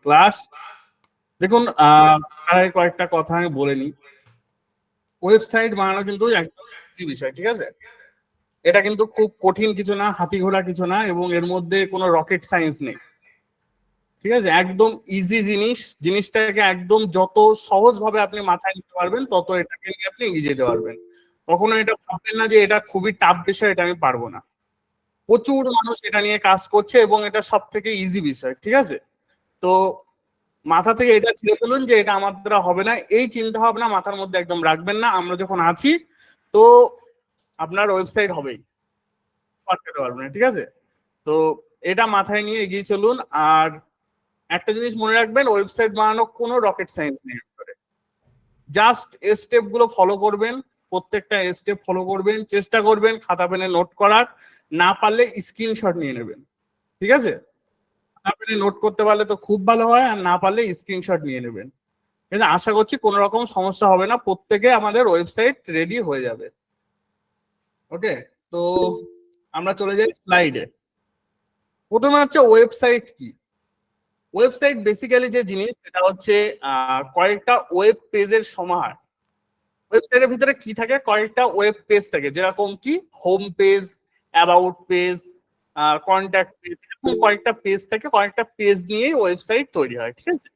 Class. দেখুন কয়েকটা কথা আমি বলে নিই। ওয়েবসাইট বানানো কিন্তু একদম ইজি বিষয়, ঠিক আছে? এটা কিন্তু খুব কঠিন কিছু না, হাতি ঘোড়া কিছু না, এবং এর মধ্যে কোনো রকেট সায়েন্স নেই, ঠিক আছে? একদম ইজি জিনিস। জিনিসটাকে একদম যত সহজ ভাবে আপনি মাথায় নিতে পারবেন তত এটাকে নিয়ে আপনি এগিয়ে যেতে পারবেন। কখনো এটা ভাববেন না যে এটা খুবই টাফ বিষয়, এটা আমি পারবো না। প্রচুর মানুষ এটা নিয়ে কাজ করছে এবং এটা সব থেকে ইজি বিষয়, ঠিক আছে? তো মাথা থেকে এটা ছেড়ে ফেলুন যে এটা আমার দ্বারা হবে না, এই চিন্তা ভাবনা মাথার মধ্যে একদম রাখবেন না। আমরা যখন আছি তো আপনার ওয়েবসাইট হবেই, পাঠাতে পারবেন না, ঠিক আছে? তো এটা মাথায় নিয়ে এগিয়ে চলুন। আর একটা জিনিস মনে রাখবেন, ওয়েবসাইট বানানো কোনো রকেট সায়েন্স নেই। জাস্ট স্টেপ গুলো ফলো করবেন, প্রত্যেকটা স্টেপ ফলো করবেন, চেষ্টা করবেন খাতা পেনে নোট করার। না পারলে স্ক্রিনশট নিয়ে নেবেন, ঠিক আছে? খাতা পেনে নোট করতে পারলে তো খুব ভালো হয়, আর না পারলে স্ক্রিনশট নিয়ে নেবেন। ঠিক আছে? আশা করছি কোনো রকম সমস্যা হবে না, প্রত্যেকে আমাদের ওয়েবসাইট রেডি হয়ে যাবে। ওকে, তো আমরা চলে যাই স্লাইডে। প্রথমে হচ্ছে ওয়েবসাইট কি। ওয়েবসাইট বেসিক্যালি যে জিনিস সেটা হচ্ছে কয়েকটা ওয়েব পেজের সমাহার। ওয়েবসাইটের ভিতরে কি থাকে, কয়েকটা ওয়েব পেজ থাকে, যেরকম কি home page, about page, contact page, এরকম কয়েকটা পেজ থাকে। কয়েকটা পেজ নিয়ে ওয়েবসাইট তৈরি হয়, ঠিক আছে?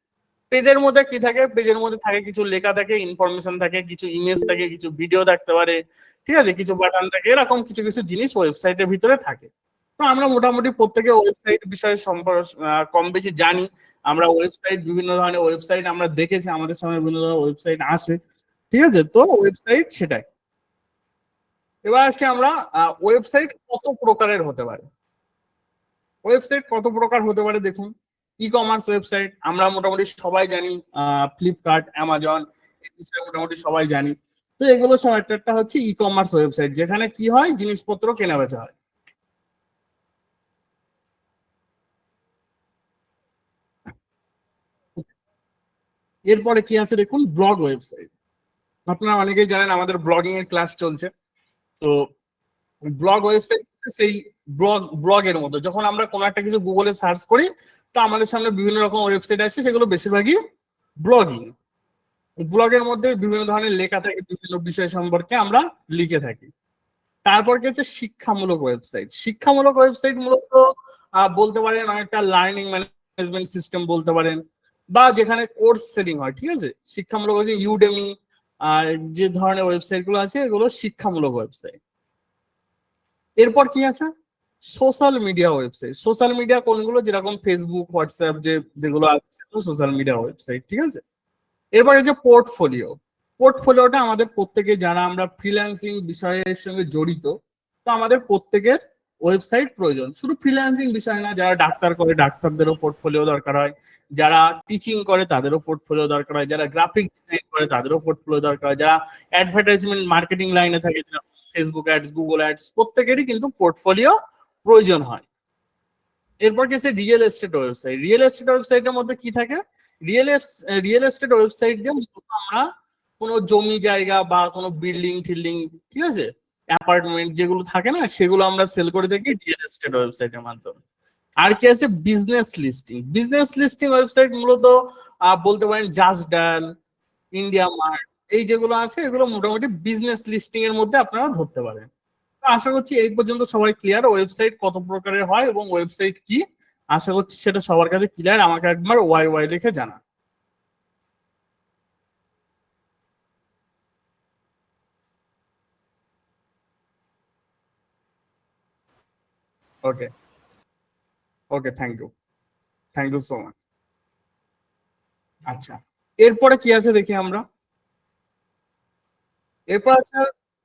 পেজের মধ্যে কি থাকে, পেজের মধ্যে থাকে কিছু লেখা থাকে, ইনফরমেশন থাকে, কিছু ইমেজ থাকে, কিছু ভিডিও থাকতে পারে, ঠিক আছে? কিছু বাটন থাকে, এরকম কিছু কিছু জিনিস ওয়েবসাইটের ভিতরে থাকে। তো আমরা মোটামুটি প্রত্যেকে ওয়েবসাইট বিষয়ে কম বেশি জানি। আমরা ওয়েবসাইট, বিভিন্ন ধরনের ওয়েবসাইট আমরা দেখেছি, আমাদের সামনে বিভিন্ন ধরনের ওয়েবসাইট আসে, ঠিক আছে? তো ওয়েবসাইট সেটাই। এবার আসি আমরা, ওয়েবসাইট কত প্রকারের হতে পারে। ওয়েবসাইট কত প্রকার হতে পারে দেখুন। ই কমার্স ওয়েবসাইট আমরা মোটামুটি সবাই জানি, ফ্লিপকার্ট, অ্যামাজন, এই বিষয়ে মোটামুটি সবাই জানি। তো এগুলো সব একটা একটা হচ্ছে ই কমার্স ওয়েবসাইট, যেখানে কি হয়, জিনিসপত্র কেনা বেচা হয়। এরপরে কি আছে দেখুন, ব্লগ ওয়েবসাইট। আপনারা অনেকেই জানেন আমাদের ব্লগিং এর ক্লাস চলছে। তো ব্লগ ওয়েবসাইট সেই ব্লগের মতো, যখন আমরা কোনো একটা কিছু গুগলে সার্চ করি তো আমাদের সামনে বিভিন্ন রকম ওয়েবসাইট আসছে, সেগুলো বেশিরভাগই ব্লগিং। ব্লগের মধ্যে বিভিন্ন ধরনের লেখা থাকে, বিভিন্ন বিষয় সম্পর্কে আমরা লিখে থাকি। তারপর কি হচ্ছে শিক্ষামূলক ওয়েবসাইট। শিক্ষামূলক ওয়েবসাইট মূলত বলতে পারেন অনেকটা লার্নিং ম্যানেজমেন্ট সিস্টেম বলতে পারেন, বা যেখানে কোর্স সেলিং হয়, ঠিক আছে? শিক্ষামূলক হচ্ছে ইউডেমি, আর যে ধরনের ওয়েবসাইট গুলো আছে এগুলো শিক্ষামূলক ওয়েবসাইট। এরপর কি আছে, social media website. Social media কোনগুলো, যেরকম ফেসবুক, হোয়াটসঅ্যাপ, যেগুলো আছে সেগুলো সোশ্যাল মিডিয়া ওয়েবসাইট, ঠিক আছে? এরপরে যে পোর্টফোলিও। পোর্টফোলিওটা আমাদের প্রত্যেকে, যারা আমরা ফ্রিল্যান্সিং বিষয়ের সঙ্গে জড়িত, তো আমাদের প্রত্যেকের ওয়েবসাইট প্রয়োজন। শুধু ফ্রিল্যান্সিং বিষয় না, যারা ডাক্তার করে ডাক্তারদেরও পোর্টফোলিও দরকার হয়, যারা টিচিং করে তাদেরও পোর্টফোলিও দরকার হয়, যারা গ্রাফিক ডিজাইন করে তাদেরও পোর্টফোলিও দরকার হয়, যারা অ্যাডভার্টাইজমেন্ট মার্কেটিং লাইনে থাকে, যারা ফেসবুক অ্যাডস, গুগল অ্যাডস, প্রত্যেকেরই কিন্তু পোর্টফোলিও প্রয়োজন হয়। এরপর গেছে real estate website. Real estate ওয়েবসাইটের মধ্যে কি থাকে, রিয়েল রিয়েল এস্টেট ওয়েবসাইট দিয়ে মূলত আমরা কোনো জমি জায়গা বা কোনো বিল্ডিং টিল্ডিং, ঠিক আছে, অ্যাপার্টমেন্ট যেগুলো থাকে না, সেগুলো আমরা সেল করে থাকি রিয়েল এস্টেট ওয়েবসাইটের মাধ্যমে। আর কি আছে, business listing. Business listing website মূলত বলতে পারেন জাস্ট ডায়াল, ইন্ডিয়া মার্ট, এই যেগুলো আছে এগুলো মোটামুটি বিজনেস লিস্টিং এর মধ্যে আপনারা ধরতে পারেন। আশা করছি এই পর্যন্ত সবাই ক্লিয়ার, ওয়েবসাইট কত প্রকারের হয় এবং ওয়েবসাইট কি। আশা করছি সেটা সবার কাছে ক্লিয়ার। আমাকে একবার ওয়াই ওয়াই লিখে জানা। ওকে, ওকে, থ্যাংক ইউ সো মাচ। আচ্ছা, এরপরে কি আছে দেখি আমরা। এরপর আছে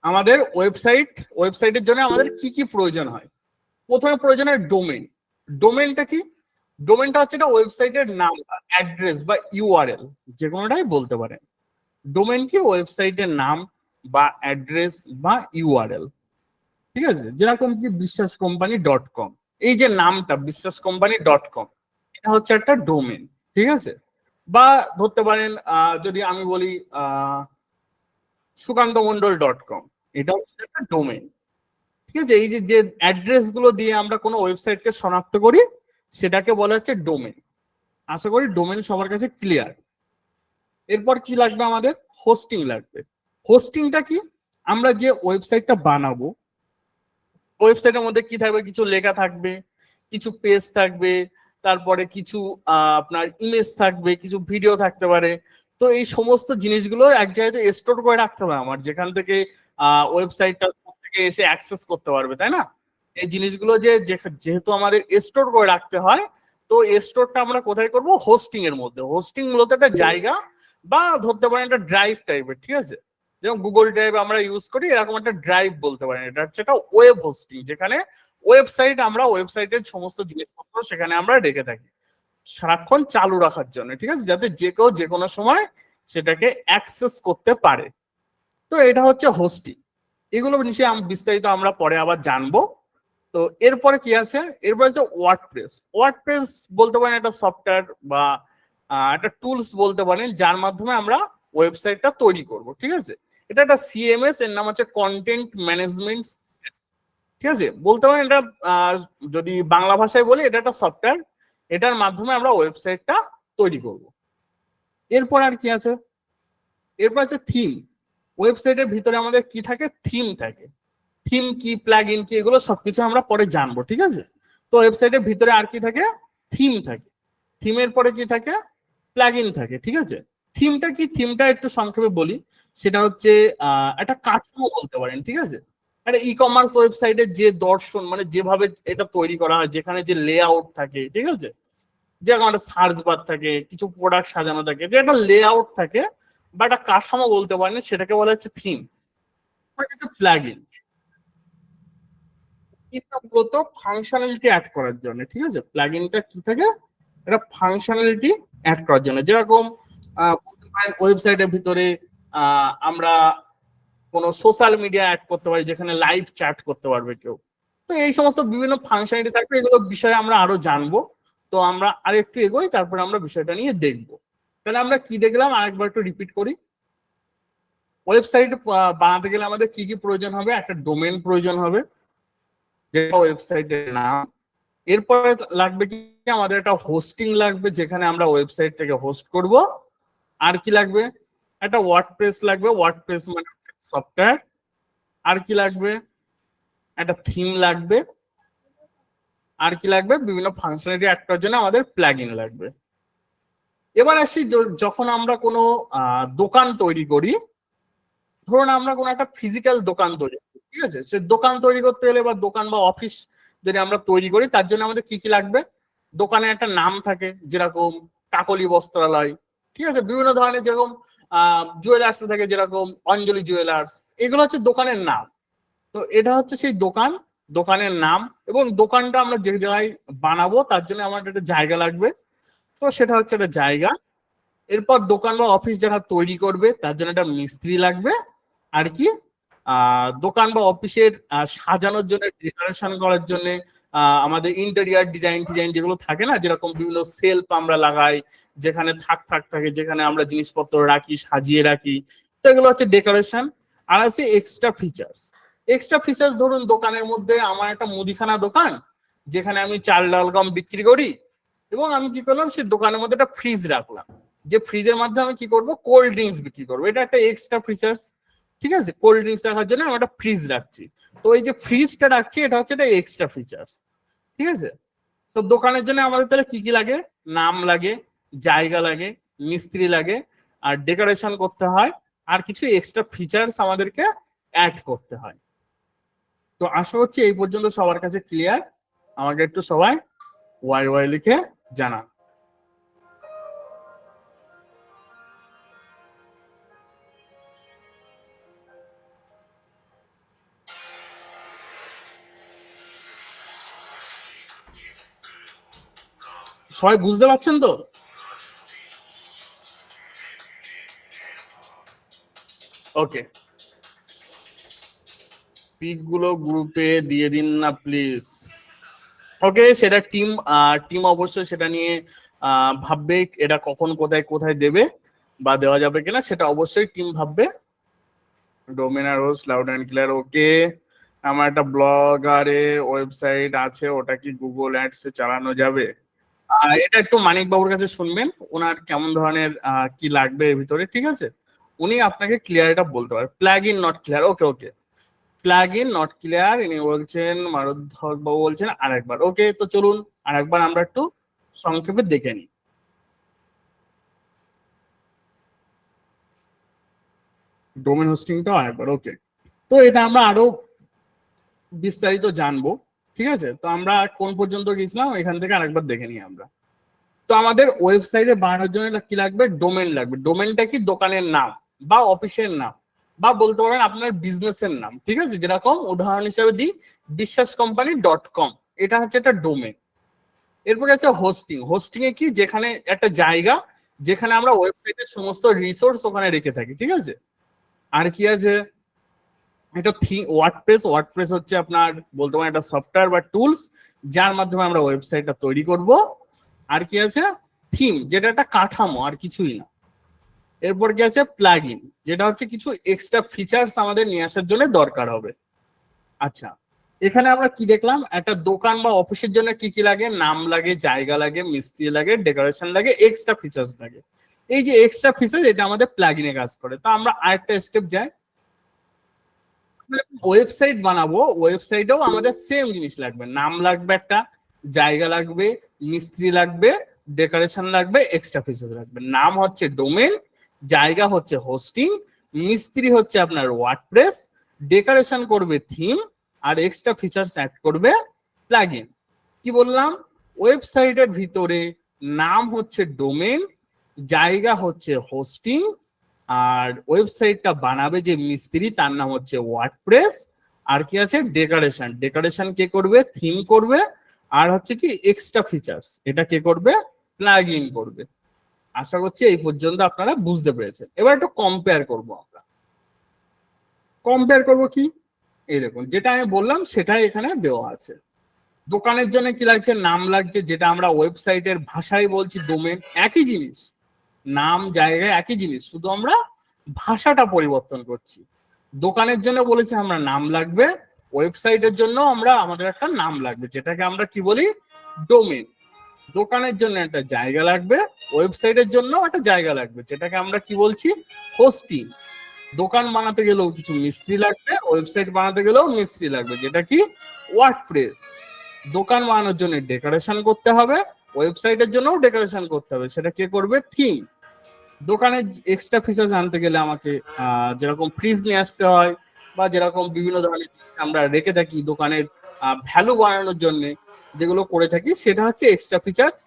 আমাদের ওয়েবসাইট। ওয়েবসাইটের জন্য আমাদের কি কি প্রয়োজন হয়। প্রথমে প্রয়োজন হয় ডোমেন। ডোমেনটা কি, ডোমেনটা হচ্ছে একটা ওয়েবসাইটের নাম, অ্যাড্রেস বা ইউআরএল, যে কোনোটাই বলতে পারেন। ডোমেন কি, ওয়েবসাইটের নাম বা অ্যাড্রেস বা ইউআরএল, ঠিক আছে? যেরকম কি বিশ্বাস কোম্পানি ডট কম, এই যে নামটা বিশ্বাস কোম্পানি ডট কম, এটা হচ্ছে একটা ডোমেন, ঠিক আছে? বা ধরতে পারেন যদি আমি বলি সুকান্ত মন্ডল ডট কম, এটাও কিন্তু একটা ডোমেন, ঠিক আছে? এই যে যে অ্যাড্রেস গুলো দিয়ে আমরা কোনো ওয়েবসাইটকে শনাক্ত করি সেটাকে বলা হচ্ছে ডোমেন। আশা করি ডোমেন সবার কাছে ক্লিয়ার। এরপর কি লাগবে আমাদের? হোস্টিং লাগবে। হোস্টিংটা কি? আমরা যে ওয়েবসাইটটা বানাবো, ওয়েবসাইটের মধ্যে কি থাকবে? কিছু লেখা থাকবে, কিছু পেজ থাকবে, তারপরে কিছু আপনার ইমেজ থাকবে, কিছু ভিডিও থাকতে পারে। তো এই সমস্ত জিনিসগুলো এক জায়গায় স্টোর করে রাখতে হবে আমার, যেখান থেকে ওয়েবসাইটটা থেকে এসে অ্যাক্সেস করতে পারবে, তাই না? এই জিনিসগুলো যেহেতু আমাদের স্টোর করে রাখতে হয়, তো স্টোরটা আমরা কোথায় করব? হোস্টিং এর মধ্যে। হোস্টিং মূলত একটা জায়গা, বা ধরতে পারেন একটা ড্রাইভ টাইপের, ঠিক আছে? যেমন গুগল ড্রাইভ আমরা ইউজ করি, এরকম একটা ড্রাইভ বলতে পারেন। এটা হচ্ছে একটা ওয়েব হোস্টিং, যেখানে ওয়েবসাইটের সমস্ত জিনিসপত্র সেখানে আমরা রেখে থাকি সারাক্ষণ চালু রাখার জন্য, ঠিক আছে? যাতে যে কেউ যে কোনো সময় সেটাকে অ্যাক্সেস করতে পারে। তো এটা হচ্ছে হোস্টিং। এগুলো নিশ্চয়ই বিস্তারিত আমরা পরে আবার জানবো। তো এরপরে কি আছে? এরপরে আছে ওয়ার্ডপ্রেস। ওয়ার্ডপ্রেস বলতে পারেন একটা সফটওয়্যার বা একটা টুলস বলতে পারেন, যার মাধ্যমে আমরা ওয়েবসাইটটা তৈরি করব, ঠিক আছে? এটা একটা সিএমএস, এর নাম হচ্ছে কন্টেন্ট ম্যানেজমেন্ট, ঠিক আছে? বলতে পারেন এটা, যদি বাংলা ভাষায় বলি, এটা একটা সফটওয়্যার, এটার মাধ্যমে আমরা ওয়েবসাইটটা তৈরি করব। এরপর আর কি আছে? এরপর আছে থিম। ওয়েবসাইটের ভিতরে আমাদের কি থাকে? থিম থাকে। থিম কি, প্লাগ ইন কি, এগুলো সবকিছু আমরা পরে জানবো, ঠিক আছে? তো ওয়েবসাইটের ভিতরে আর কি থাকে? থিম থাকে। থিমের পরে কি থাকে? প্লাগ ইন থাকে, ঠিক আছে? থিমটা কি? থিমটা একটু সংক্ষেপে বলি। সেটা হচ্ছে একটা কাঠামো বলতে পারেন, ঠিক আছে? একটা ই কমার্স ওয়েবসাইটের যে দর্শন, মানে যেভাবে এটা তৈরি করা হয়, যেখানে যে লেআউট থাকে, ঠিক আছে? যেরকম একটা সার্চ বার থাকে, কিছু প্রোডাক্ট সাজানো থাকে, যে একটা লেআউট থাকে বা একটা কাঠামো বলতে পারেন, সেটাকে বলা হচ্ছে থিম। প্লাগ ইন এটা মূলত ফাংশনালিটি অ্যাড করার জন্য, ঠিক আছে? প্লাগইনটা কি থাকে? এটা ফাংশনালিটি অ্যাড করার জন্য। যেরকম ওয়েবসাইটের ভিতরে আমরা কোনো সোশ্যাল মিডিয়া অ্যাড করতে পারি, যেখানে লাইভ চ্যাট করতে পারবে কেউ। তো এই সমস্ত বিভিন্ন ফাংশনালিটি থাকবে, এগুলো বিষয়ে আমরা আরো জানবো। তো আমরা আরেকটু এগোই, তারপরে আমরা বিষয়টা নিয়ে দেখবো। তাহলে আমরা কি দেখলাম আরেকবার একটু রিপিট করি। ওয়েবসাইট বানাতে গেলে আমাদের কি কি প্রয়োজন হবে? একটা ডোমেন প্রয়োজন হবে, যেটা ওয়েবসাইটের নাম। এরপরে লাগবে কি? আমাদের একটা হোস্টিং লাগবে, যেখানে আমরা ওয়েবসাইট থেকে হোস্ট করব। আর কি লাগবে? একটা ওয়ার্ডপ্রেস লাগবে। ওয়ার্ডপ্রেস মানে সফটওয়্যার। আর কি লাগবে? একটা থিম লাগবে। আর কি লাগবে? বিভিন্ন ফাংশনালিটি অ্যাড করার জন্য আমাদের প্লাগইন লাগবে। এবার আসি, যখন আমরা কোনো দোকান তৈরি করি, ধরুন আমরা কোনো একটা ফিজিক্যাল দোকান তৈরি করি, ঠিক আছে? সে দোকান তৈরি করতে গেলে, বা দোকান বা অফিস যদি আমরা তৈরি করি, তার জন্য আমাদের কি কি লাগবে? দোকানে একটা নাম থাকে, যেরকম কাকলি বস্ত্রালয়, ঠিক আছে? বিভিন্ন ধরনের, যেরকম জুয়েলার্স থাকে, যেরকম অঞ্জলি জুয়েলার্স, এগুলো হচ্ছে দোকানের নাম। তো এটা হচ্ছে সেই দোকান, দোকানের নাম। এবং দোকানটা আমরা যে জায়গায় বানাবো, তার জন্য আমার একটা জায়গা লাগবে। তো সেটা হচ্ছে একটা জায়গা। এরপর দোকান বা অফিস যারা তৈরি করবে, তার জন্য একটা মিস্ত্রি লাগবে। আর কি? দোকান বা অফিসের সাজানোর জন্য, ডেকোরেশন করার জন্য আমাদের ইন্টেরিয়ার ডিজাইন যেগুলো থাকে না, যেরকম বিভিন্ন সেলফ আমরা লাগাই, যেখানে থাক থাক থাকে, যেখানে আমরা জিনিসপত্র রাখি, সাজিয়ে রাখি। তো এগুলো হচ্ছে ডেকোরেশন। আর আছে এক্সট্রা ফিচার্স। এক্সট্রা ফিচার্স, ধরুন দোকানের মধ্যে আমার একটা মুদিখানা দোকান, যেখানে আমি চাল ডাল গম বিক্রি করি, এবং আমি কি করলাম, সেই দোকানের মধ্যে একটা ফ্রিজ রাখলাম, যে ফ্রিজের মাধ্যমে আমি কি করব? কোল্ড ড্রিঙ্কস বিক্রি করবো। এটা একটা এক্সট্রা ফিচার্স, ঠিক আছে? কোল্ড ড্রিঙ্কস রাখার জন্য আমি একটা ফ্রিজ রাখছি। তো এই যে ফ্রিজটা রাখছি, এটা হচ্ছে একটা এক্সট্রা ফিচার্স, ঠিক আছে? তো দোকানের জন্য আমাদের তাহলে কি কি লাগে? নাম লাগে, জায়গা লাগে, মিস্ত্রি লাগে, আর ডেকোরেশন করতে হয়, আর কিছু এক্সট্রা ফিচার্স আমাদেরকে অ্যাড করতে হয়। তো আশা করছি এই পর্যন্ত সবার কাছে ক্লিয়ার। আমাকে একটু সবাই ওয়াই ওয়াই লিখে জানান। সবাই বুঝতে পারছেন তো? ওকে, পিক গুলো গ্রুপে দিয়ে দিন না প্লিজ। ওকে, সেটা টিম অবশ্যই সেটা নিয়ে ভাববে, এটা কখন কোথায় কোথায় দেবে বা দেওয়া যাবে কিনা, সেটা অবশ্যই টিম ভাববে। ডোমেন আর host loud and clear. Okay, আমার একটা ব্লগ আর ওয়েবসাইট আছে, ওটা কি গুগল অ্যাডস এ চালানো যাবে? এটা একটু মানিক বাবুর কাছে শুনবেন, ওনার কেমন ধরনের কি লাগবে এর ভিতরে, ঠিক আছে? উনি আপনাকে ক্লিয়ার এটা বলতে পারেন। Plug in not clear, okay okay, plug in not clear ইনি বলছেন, মারুদ্ধক বাবু বলছেন আরেকবার। ওকে, তো চলুন আরেকবার আমরা একটু সংক্ষেপে দেখে নিই। ডোমেন হোস্টিংটা আরেকবার, ওকে। তো এটা আমরা আরো বিস্তারিত জানবো, ঠিক আছে? তো আমরা কোন পর্যন্ত গেছিলাম এখান থেকে আরেকবার দেখে নিই আমরা। তো আমাদের ওয়েবসাইটে বানানোর জন্য কি লাগবে? ডোমেন লাগবে। ডোমেনটা কি? দোকানের নাম বা অফিসের নাম বা বলতে পারেন আপনার বিজনেসের নাম, ঠিক আছে? যেরকম উদাহরণ হিসেবে দিই, বিশ্বাস কোম্পানি .com, এটা হচ্ছে একটা ডোমেন। এরপরে আছে হোস্টিং। হোস্টিং এ কি? যেখানে একটা জায়গা যেখানে আমরা ওয়েবসাইটের সমস্ত রিসোর্স ওখানে রেখে থাকি, ঠিক আছে? আর কি আছে? এটা ওয়ার্ডপ্রেস। ওয়ার্ডপ্রেস হচ্ছে আপনার বলতে পারেন একটা সফটওয়্যার বা টুলস যার মাধ্যমে আমরা ওয়েবসাইটটা তৈরি করব। আর কি আছে? থিম, যেটা একটা কাঠামো, আর কিছুই না। এরপর কি আছে? প্লাগ ইন, যেটা হচ্ছে কিছু এক্সট্রা ফিচার্স আমাদের নিয়ে আসার জন্য দরকার হবে। আচ্ছা, এখানে আমরা কি দেখলাম? একটা দোকান বা অফিসের জন্য কি কি লাগে? নাম লাগে, জায়গা লাগে, মিস্ত্রি লাগে, ডেকোরেশন লাগে, এক্সট্রা ফিচার্স লাগে। এই যে এক্সট্রা ফিচার, এটা আমাদের প্লাগ ইনে কাজ করে। তো আমরা আরেকটা স্টেপ যাই। ওয়েবসাইট বানাবো, ওয়েবসাইটেও আমাদের সেম জিনিস লাগবে। নাম লাগবে একটা, জায়গা লাগবে, মিস্ত্রি লাগবে, ডেকোরেশন লাগবে, এক্সট্রা ফিচার্স লাগবে। নাম হচ্ছে ডোমেন, জায়গা হচ্ছে হোস্টিং, মিস্ত্রি হচ্ছে আপনার ওয়ার্ডপ্রেস, ডেকোরেশন করবে থিম, আর এক্সট্রা ফিচার্স অ্যাড করবে প্লাগইন। কি বললাম? ওয়েবসাইটের ভিতরে নাম হচ্ছে ডোমেন, জায়গা হচ্ছে হোস্টিং, আর ওয়েবসাইটটা বানাবে যে মিস্ত্রি তার নাম হচ্ছে ওয়ার্ডপ্রেস। আর কি আছে? ডেকোরেশন। ডেকোরেশন কে করবে? থিম করবে। আর হচ্ছে কি এক্সট্রা ফিচার্স, এটা কে করবে? প্লাগ ইন করবে। আশা করছি এই পর্যন্ত আপনারা বুঝতে পেরেছেন। এবার একটু কম্পেয়ার করব আমরা। কম্পেয়ার করব কি? এই দেখুন, যেটা আমি বললাম সেটাই এখানে দেওয়া আছে। দোকানের জন্য কি লাগছে? নাম লাগছে, যেটা আমরা ওয়েবসাইটের ভাষায় বলছি ডোমেন। একই জিনিস, নাম জায়গায় একই জিনিস, শুধু আমরা ভাষাটা পরিবর্তন করছি। দোকানের জন্য বলেছি আমরা নাম লাগবে, ওয়েবসাইটের জন্য আমরা আমাদের একটা নাম লাগবে, যেটাকে আমরা কি বলি? ডোমেন। দোকানের জন্য একটা জায়গা লাগবে, ওয়েবসাইটের জন্য একটা জায়গা লাগবে, যেটাকে আমরা কি বলছি? হোস্টিং। দোকান বানাতে গেলেও কিছু মিস্ত্রি লাগবে, ওয়েবসাইট বানাতে গেলেও মিস্ত্রি লাগবে, যেটা কি? ওয়ার্ডপ্রেস। দোকান বানানোর জন্য ডেকোরেশন করতে হবে, ওয়েবসাইটের জন্যও ডেকোরেশন করতে হবে, সেটা কে করবে? থিম। দোকানের এক্সট্রা ফিচার্স আনতে গেলে আমাকে যেরকম ফ্রিজ নিয়ে আসতে হয়, বা যেরকম বিভিন্ন ধরনের জিনিস আমরা রেখে থাকি দোকানের ভ্যালু বাড়ানোর জন্য, যেগুলো করে থাকি, সেটা হচ্ছে এক্সট্রা ফিচার্স,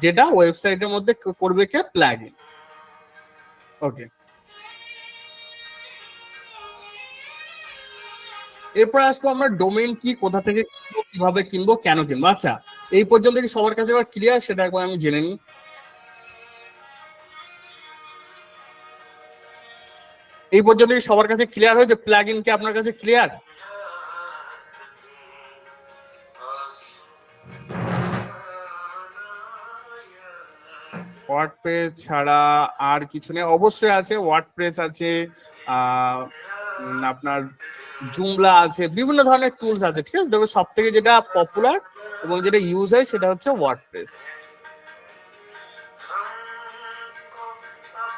যেটা ওয়েবসাইটের মধ্যে করবে কে? Plug in. ওকে, এরপর আসবো আমরা ডোমেইন কি, কোথা থেকে কিনবো, কিভাবে কিনবো, কেন কিনবো। আচ্ছা, এই পর্যন্ত কি সবার কাছে এবার ক্লিয়ার? সেটা একবার আমি জেনে নিই। এই পর্যন্ত কি সবার কাছে ক্লিয়ার হয়েছে? প্লাগ ইন কি আপনার কাছে ক্লিয়ার? ওয়ার্ডপ্রেস ছাড়া আর কিছু নেই? অবশ্যই আছে, ওয়ার্ডপ্রেস আছে, আপনার জুমলা আছে, বিভিন্ন ধরনের টুলস আছে, ঠিক আছে? তবে সব থেকে যেটা পপুলার এবং যেটা ইউজ হয় সেটা হচ্ছে ওয়ার্ডপ্রেস।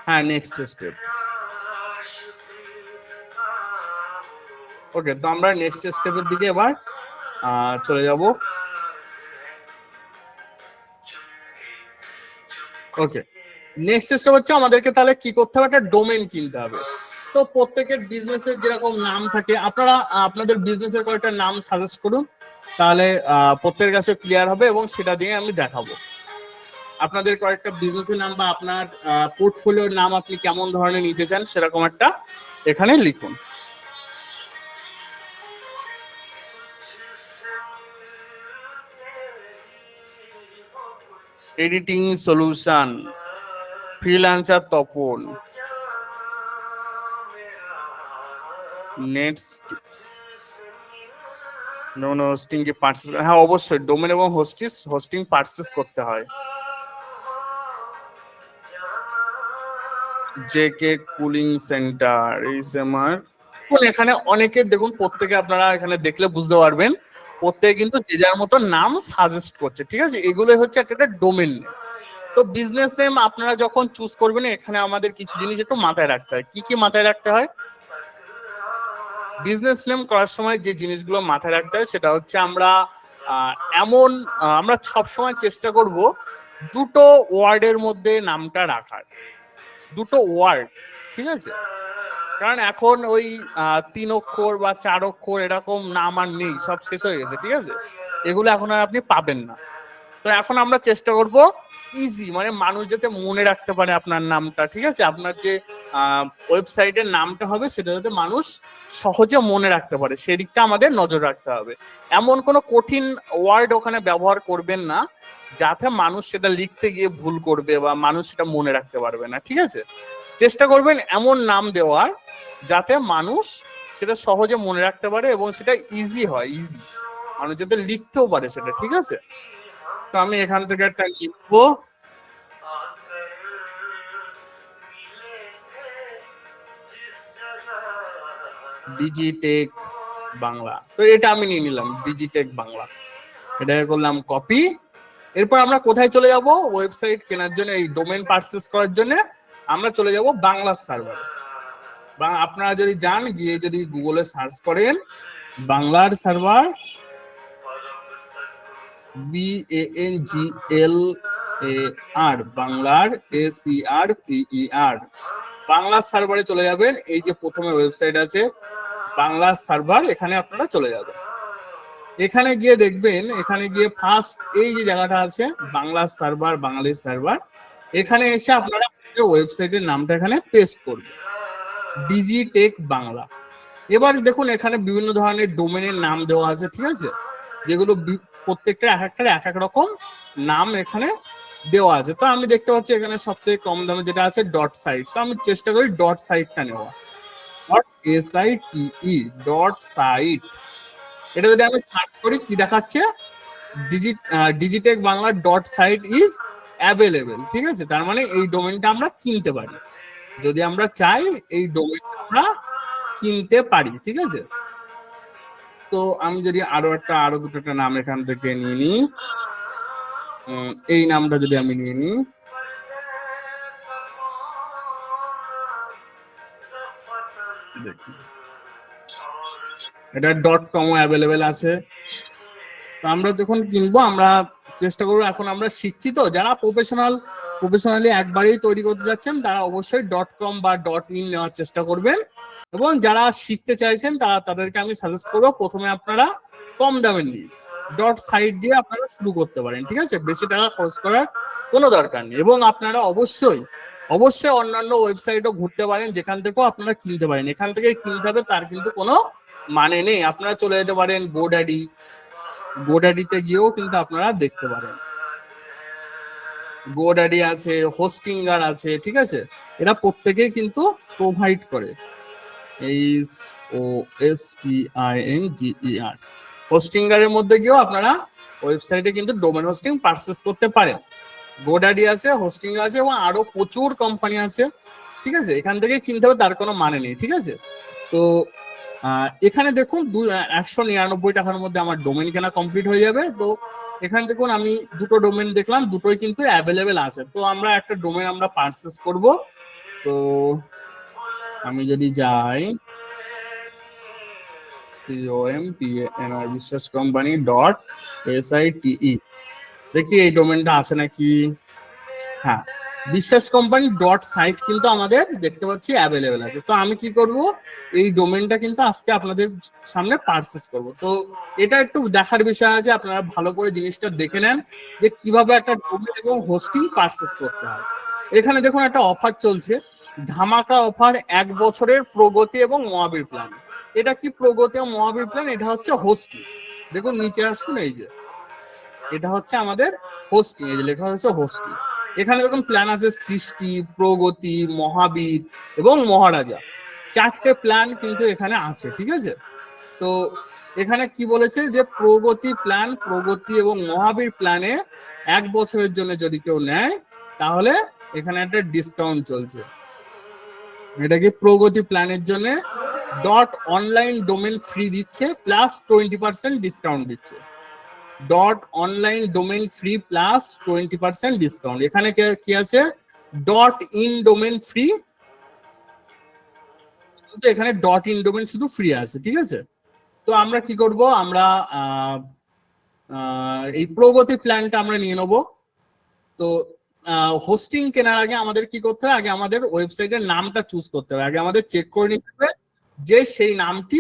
হ্যাঁ, নেক্সট স্টেপ। ওকে, তো আমরা নেক্সট স্টেপের দিকে এবার চলে যাব। ওকে, নেক্সট স্টেপ হচ্ছে আমাদেরকে তাহলে কি করতে হবে? একটা ডোমেন কিনতে হবে। তো প্রত্যেকের বিজনেসের যেরকম নাম থাকে, আপনারা আপনাদের বিজনেসের কয়েকটা নাম সাজেস্ট করুন, তাহলে প্রত্যেকের কাছে ক্লিয়ার হবে এবং সেটা দিয়ে আমি দেখাবো। আপনাদের কয়েকটা বিজনেসের নাম বা আপনার পোর্টফোলিওর নাম আপনি কেমন ধরনের নিতে চান সেরকম একটা এখানে লিখুন। Editing solution, freelancer Tapan, next domain hosting কি পারচেজ? হ্যাঁ, অবশ্যই ডোমেন এবং হোস্টিং পারচেজ করতে হয়। জেকে কুলিং সেন্টার, এই আমার এখানে অনেকে দেখুন, প্রত্যেকে আপনারা এখানে দেখলে বুঝতে পারবেন প্রত্যেকে কিন্তু যে যার মতো নাম সাজেস্ট করছে, ঠিক আছে? এগুলো হচ্ছে একটা ডোমেন নেম। তো বিজনেস নেম আপনারা যখন চুজ করবেন, এখানে আমাদের কিছু জিনিস একটু মাথায় রাখতে হয়। কি কি মাথায় রাখতে হয়? বিজনেস নেম করার সময় যে জিনিসগুলো মাথায় রাখতে হয় সেটা হচ্ছে আমরা আমরা সবসময় চেষ্টা করব দুটো ওয়ার্ডের মধ্যে নামটা রাখার, দুটো ওয়ার্ড, ঠিক আছে? কারণ এখন ওই 3 অক্ষর বা 4 অক্ষর এরকম নাম আর নেই, সব শেষ হয়ে গেছে, ঠিক আছে? এগুলো এখন আর আপনি পাবেন না। তো এখন আমরা চেষ্টা করব ইজি, মানে মানুষ যাতে মনে রাখতে পারে আপনার নামটা, ঠিক আছে? আপনার যে ওয়েবসাইটের নামটা হবে সেটা যাতে মানুষ সহজে মনে রাখতে পারে, সেদিকটা আমাদের নজর রাখতে হবে। এমন কোনো কঠিন ওয়ার্ড ওখানে ব্যবহার করবেন না যাতে মানুষ সেটা লিখতে গিয়ে ভুল করবে বা মানুষ সেটা মনে রাখতে পারবে না, ঠিক আছে? চেষ্টা করবেন এমন নাম দেওয়ার যাতে মানুষ সেটা সহজে মনে রাখতে পারে এবং সেটা ইজি হয়, ইজি, মানুষ যাতে লিখতেও পারে সেটা, ঠিক আছে? তো আমি এখান থেকে একটা লিখবো, ডিজিটেক বাংলা। তো এটা আমি নিয়ে নিলাম, ডিজিটেক বাংলা। এটা করলাম কপি। এরপর আমরা কোথায় চলে যাব? ওয়েবসাইট কেনার জন্য, এই ডোমেন পারচেজ করার জন্য আমরা চলে যাব বাংলার সার্ভার। বা আপনারা যদি যান, গিয়ে যদি গুগলে সার্চ করেন বাংলার সার্ভার, BANGLAR, বাংলার SERVER, বাংলার সার্ভারে চলে যাবেন। এই যে প্রথমে ওয়েবসাইট আছে বাংলার সার্ভার, এখানে আপনারা চলে যাবেন। এখানে গিয়ে দেখবেন, এখানে গিয়ে ফার্স্ট এই যে জায়গাটা আছে বাংলার সার্ভার, বাঙালির সার্ভার, এখানে এসে আপনারা ওয়েবসাইটের নামটা এখানে পেস্ট করবেন, ডিজিটেক বাংলা। এবার দেখুন এখানে বিভিন্ন ধরনের ডোমেনের নাম দেওয়া আছে, ঠিক আছে? যেগুলো প্রত্যেকটা এক এক রকম নাম এখানে দেওয়া আছে। তো আমি দেখতে পাচ্ছি এখানে সবথেকে কম দামে যেটা আছে ডট সাইট। তো আমি চেষ্টা করি ডট সাইটটা নেওয়া, .SITE, ডট সাইট। এটা যদি আমি সার্চ করি কি দেখাচ্ছে? Digitech Bangla dot site is available, ঠিক আছে? তার মানে এই ডোমেনটা আমরা কিনতে পারি, যদি আমরা চাই এই ডোমেনটা আমরা কিনতে পারি, ঠিক আছে? তো আমি যদি আরো দুটো নাম এখান থেকে নিয়ে নিই, এই নামটা যদি আমি নিয়ে নিই, দেখি এটা .com অ্যাভেলেবেল আছে। তো আমরা যখন কিনবো আমরা চেষ্টা করবো, এখন আমরা শিখছি তো, যারা প্রফেশনালি একবারেই তৈরি করতে যাচ্ছেন তারা অবশ্যই .com বা .in নেওয়ার চেষ্টা করবেন, এবং যারা শিখতে চাইছেন তাদেরকে আমি সাজেস্ট করবো প্রথমে আপনারা কম দামের নিয়ে ডট সাইট দিয়ে আপনারা শুরু করতে পারেন, ঠিক আছে? বেশি টাকা খরচ করার কোনো দরকার নেই। এবং আপনারা অবশ্যই অন্যান্য ওয়েবসাইটও ঘুরতে পারেন, যেখান থেকেও আপনারা কিনতে পারেন। এখান থেকে কিনতে হবে তার কিন্তু কোনো মানে নেই। আপনারা চলে যেতে পারেন গোডাডিতে গিয়েও কিন্তু আপনারা দেখতে পারেন। গোডাডি আছে, হোস্টিঙ্গার আছে, ঠিক আছে? এরা প্রত্যেকেই কিন্তু প্রোভাইড করে, HOSTINGER। হোস্টিঙ্গারের মধ্যে গিয়েও আপনারা ওয়েবসাইটে কিন্তু ডোমেন হোস্টিং পারচেজ করতে পারেন। গোডাডি আছে, হোস্টিঙ্গার আছে, এবং আরো প্রচুর কোম্পানি আছে, ঠিক আছে? এখান থেকে কিনতে হবে তার কোনো মানে নেই, ঠিক আছে? তো এখানে দেখুন 199 টাকার মধ্যে আমার ডোমেন কেনা কমপ্লিট হয়ে যাবে। তো এখানে দেখুন আমি দুটো ডোমেন দেখলাম, দুটোই কিন্তু অ্যাভেলেবেল আছে। তো আমরা একটা ডোমেন আমরা পারচেজ করব। তো আমি যদি যাই বিশ্বাস কোম্পানি .SITE, দেখি এই ডোমেনটা আছে নাকি। হ্যাঁ, বিশ্বাস কোম্পানি ডট সাইট কিন্তু আমাদের দেখতে পাচ্ছি অ্যাভেলেবেল আছে। তো আমি কি করব, এই ডোমেনটা কিন্তু আজকে আপনাদের সামনে পারচেজ করব। তো এটা একটু দেখার বিষয় আছে, আপনারা ভালো করে জিনিসটা দেখে নেন যে কিভাবে একটা ডোমেন এবং হোস্টিং পারচেজ করতে হয়। এখানে দেখুন একটা অফার চলছে, ধামাকা অফার, 1 বছরের প্রগতি এবং মহাবীর প্ল্যান। এটা কি প্রগতি ও মহাবীর প্ল্যান? এটা হচ্ছে হোস্টিং। দেখুন নিচে আসুন, এই যে এটা হচ্ছে আমাদের হোস্টিং, এই যে লেখা হচ্ছে হোস্টিং। এখানে এরকম প্ল্যান আছে সৃষ্টি, প্রগতি, মহাবীর এবং মহারাজা, 4টে প্ল্যান কিন্তু এখানে আছে, ঠিক আছে? তো এখানে কি বলেছে যে প্রগতি এবং মহাবীর প্ল্যানে 1 বছরের জন্য যদি কেউ নেয় তাহলে এখানে একটা ডিসকাউন্ট চলছে। এটা কি প্রগতি প্ল্যানের জন্য ডট অনলাইন ডোমেন ফ্রি দিচ্ছে প্লাস 20% ডিসকাউন্ট দিচ্ছে। Dot online domain free plus 20% discount. এখানে কি আছে? ডট ইন ডোমেন ফ্রি, কিন্তু এখানে ডট ইন ডোমেন শুধু ফ্রি আছে, ঠিক আছে। তো আমরা কি করব, আমরা এই প্রগতি প্ল্যানটা আমরা নিয়ে নেব। তো হোস্টিং কেনার আগে আমাদের কি করতে হবে, আগে আমাদের ওয়েবসাইটের নামটা চুজ করতে হবে, আগে আমাদের চেক করে নিতে হবে যে সেই নামটি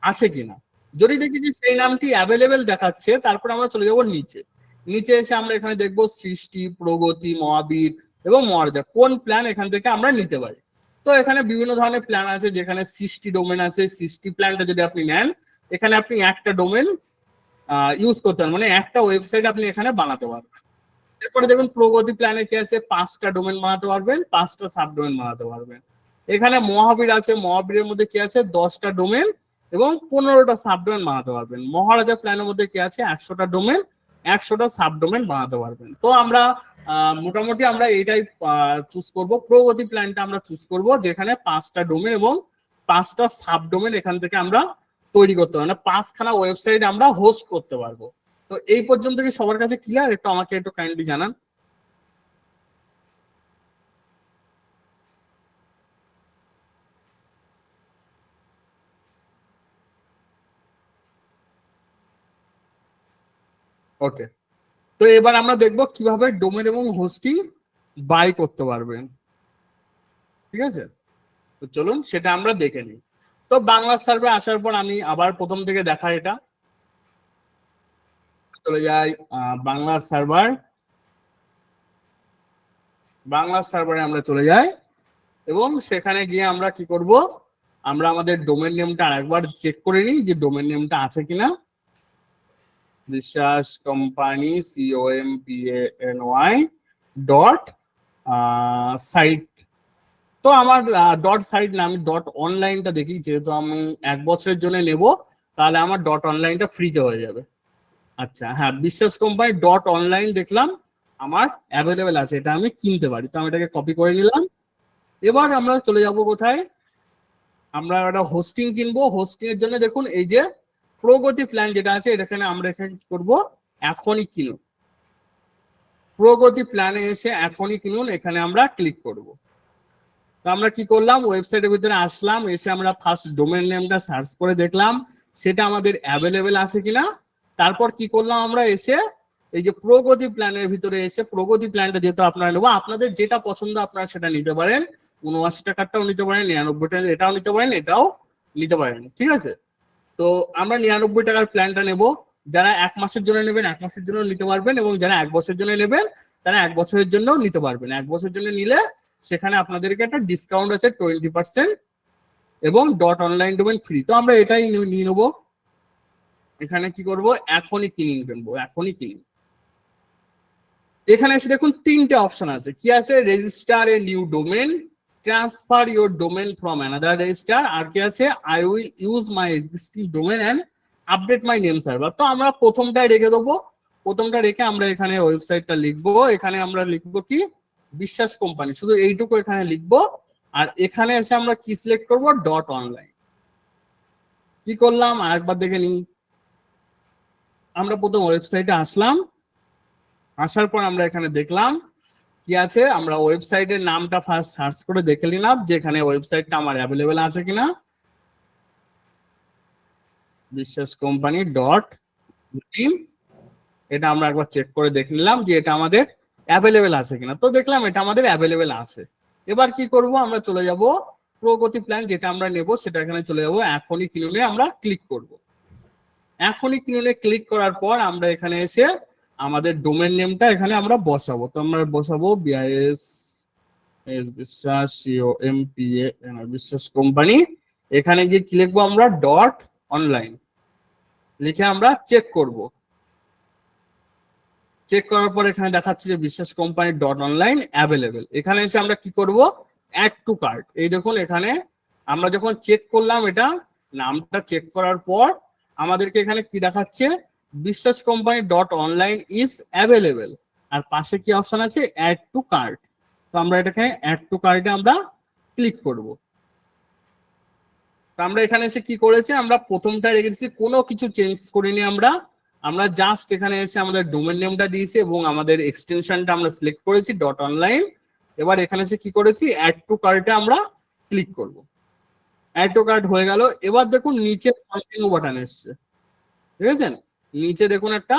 আছে কিনা। যদি দেখি যে সেই নামটি অ্যাভেলেবেল দেখাচ্ছে, তারপর আমরা চলে যাব নিচে। নিচে এসে আমরা এখানে দেখবো সৃষ্টি, প্রগতি, মহাবীর এবং মর্যাদা কোন প্ল্যান এখান থেকে আমরা নিতে পারি। তো এখানে বিভিন্ন ধরনের প্ল্যান আছে, যেখানে সৃষ্টি ডোমেন আছে। সৃষ্টি প্ল্যানটা যদি আপনি নেন, এখানে আপনি একটা ডোমেন ইউজ করতে পারেন, মানে একটা ওয়েবসাইট আপনি এখানে বানাতে পারবেন। এরপরে দেখুন প্রগতি প্ল্যানে কি আছে, 5টা ডোমেন বানাতে পারবেন, 5টা সাব ডোমেন বানাতে পারবেন। এখানে মহাবীর আছে, মহাবীরের মধ্যে কি আছে, 10টা ডোমেন এবং 15টা সাব ডোমেন বানাতে পারবেন। মহারাজা প্ল্যানের মধ্যে কি আছে, 100টা ডোমেন, 100টা সাব ডোমেন বানাতে পারবেন। তো আমরা মোটামুটি আমরা এইটাই চুজ করব, প্রগতি প্ল্যানটা আমরা চুজ করব, যেখানে 5টা ডোমেন এবং 5টা সাব ডোমেন এখান থেকে আমরা তৈরি করতে পারবো, মানে 5খানা ওয়েবসাইট আমরা হোস্ট করতে পারবো। তো এই পর্যন্ত কি সবার কাছে ক্লিয়ার? একটু আমাকে একটু কাইন্ডলি জানান। ওকে, তো এবার আমরা দেখব কিভাবে ডোমেন এবং হোস্টিং বাই করতে পারবেন, ঠিক আছে। তো চলুন সেটা আমরা দেখে নিই। তো বাংলা সার্ভে আসার পর আমি আবার প্রথম থেকে দেখা, এটা চলে যাই বাংলা সার্ভার। বাংলা সার্ভারে আমরা চলে যাই এবং সেখানে গিয়ে আমরা কি করব, আমরা আমাদের ডোমেন নেমটা আরেকবার চেক করে নিই যে ডোমেন নেমটা আছে কিনা। বিশ্বাস কোম্পানি COMPANY ডট সাইট। তো আমার ডট সাইট না, আমি ডট অনলাইনটা দেখি, যেহেতু আমি 1 বছরের জন্য নেব, তাহলে আমার ডট অনলাইনটা ফ্রিতে হয়ে যাবে। আচ্ছা হ্যাঁ, বিশ্বাস কোম্পানি ডট অনলাইন দেখলাম আমার অ্যাভেলেবেল আছে, এটা আমি কিনতে পারি। তো আমি এটাকে কপি করে নিলাম। এবার আমরা চলে যাব কোথায়, আমরা একটা হোস্টিং কিনবো। হোস্টিং এর জন্য দেখুন এই যে প্রগতি প্ল্যান যেটা আছে, এখানে আমরা এখানে কি করবো, এখনই কিনুন। প্রগতি প্ল্যানে এসে এখনই কিনুন, এখানে আমরা ক্লিক করব। তো আমরা কি করলাম, ওয়েবসাইটের ভিতরে আসলাম, এসে আমরা ফার্স্ট ডোমেন নেমটা সার্চ করে দেখলাম সেটা আমাদের অ্যাভেলেবেল আছে কিনা। তারপর কি করলাম, আমরা এসে এই যে প্রগতি প্ল্যানের ভিতরে এসে, প্রগতি প্ল্যানটা যেহেতু আপনারা নেবো, আপনাদের যেটা পছন্দ আপনারা সেটা নিতে পারেন। 79 টাকারটাও নিতে পারেন, 99 টাকা এটাও নিতে পারেন, এটাও নিতে পারেন, ঠিক আছে। তো আমরা 99 টাকার প্ল্যানটা নেব। যারা 1 মাসের জন্য নেবেন 1 মাসের জন্য নিতে পারবেন, এবং যারা 1 বছরের জন্য নেবেন তারা 1 বছরের জন্য নিতে পারবেন। 1 বছরের জন্য নিলে সেখানে আপনাদেরকে একটা ডিসকাউন্ট আছে 20% এবং ডট অনলাইন ডোমেন ফ্রি। তো আমরা এটাই নিয়ে নেবো। এখানে কি করব, এখনই কিনে নেবো, এখনই কিনি। এখানে এসে দেখুন 3টে অপশন আছে, কি আছে, register a new domain, transfer your domain from another register, আর কি আছে, I will use my existing domain and update my name server. তো আমরা প্রথমটাই রেখে দেবো, প্রথমটা রেখে আমরা এখানে ওয়েবসাইটটা লিখবো। এখানে আমরা লিখবো কি, বিশ্বাস কোম্পানি, শুধু এইটুকু এখানে লিখবো। আর এখানে এসে আমরা কি সিলেক্ট করবো, ডট অনলাইন। কি করলাম আরেকবার দেখে নিই। আমরা প্রথম ওয়েবসাইটে আসলাম, আসার পর আমরা এখানে দেখলাম কি আছে, আমরা ওয়েবসাইটের নামটা ফার্স্ট সার্চ করে দেখে নিলাম যে এখানে ওয়েবসাইটটা আমার অ্যাভেলেবেল আছে কিনা। বিশ্বাস কোম্পানি ডট ইন, এটা আমরা একবার চেক করে দেখে নিলাম যে এটা আমাদের অ্যাভেলেবেল আছে কিনা। তো দেখলাম এটা আমাদের অ্যাভেলেবেল আছে। এবার কি করব, আমরা চলে যাব প্রগতি প্ল্যান যেটা আমরা নেব সেটা এখানে চলে যাব, এখনই কিনুনে আমরা ক্লিক করব। এখনই কিনুনে ক্লিক করার পর আমরা এখানে এসে আমাদের ডোমেন নেমটা এখানে আমরা বসাবো। তো আমরা বসাবো BIS বিশ্বাস COMPANY বিশ্বাস কোম্পানি। এখানে গিয়ে কি লিখবো, আমরা ডট অনলাইন লিখে আমরা চেক করব। চেক করার পর এখানে দেখাচ্ছে যে বিশ্বাস কোম্পানি ডট অনলাইন অ্যাভেলেবেল। এখানে এসে আমরা কি করব, অ্যাড টু কার্ট। এই দেখুন এখানে আমরা যখন চেক করলাম, এটা নামটা চেক করার পর আমাদেরকে এখানে কি দেখাচ্ছে, Biswas company dot online is available, আর পাশে কি অপশন আছে, অ্যাড টু কার্ট। তো আমরা এটাকে অ্যাড টু কার্টে আমরা ক্লিক করব। তো আমরা এখানে এসে কি করেছি, আমরা প্রথমটা রেখেছি, কোনো কিছু চেঞ্জ করিনি আমরা আমরা জাস্ট এখানে এসে আমাদের ডোমেন নেমটা দিয়েছি এবং আমাদের এক্সটেনশনটা আমরা সিলেক্ট করেছি .online। এবার এখানে এসে কি করেছি, অ্যাড টু কার্টে আমরা ক্লিক করব। অ্যাড টু কার্ট হয়ে গেল। এবার দেখুন নিচে কন্টিনিউ বাটন এসছে, ঠিক আছে? নিচে দেখুন একটা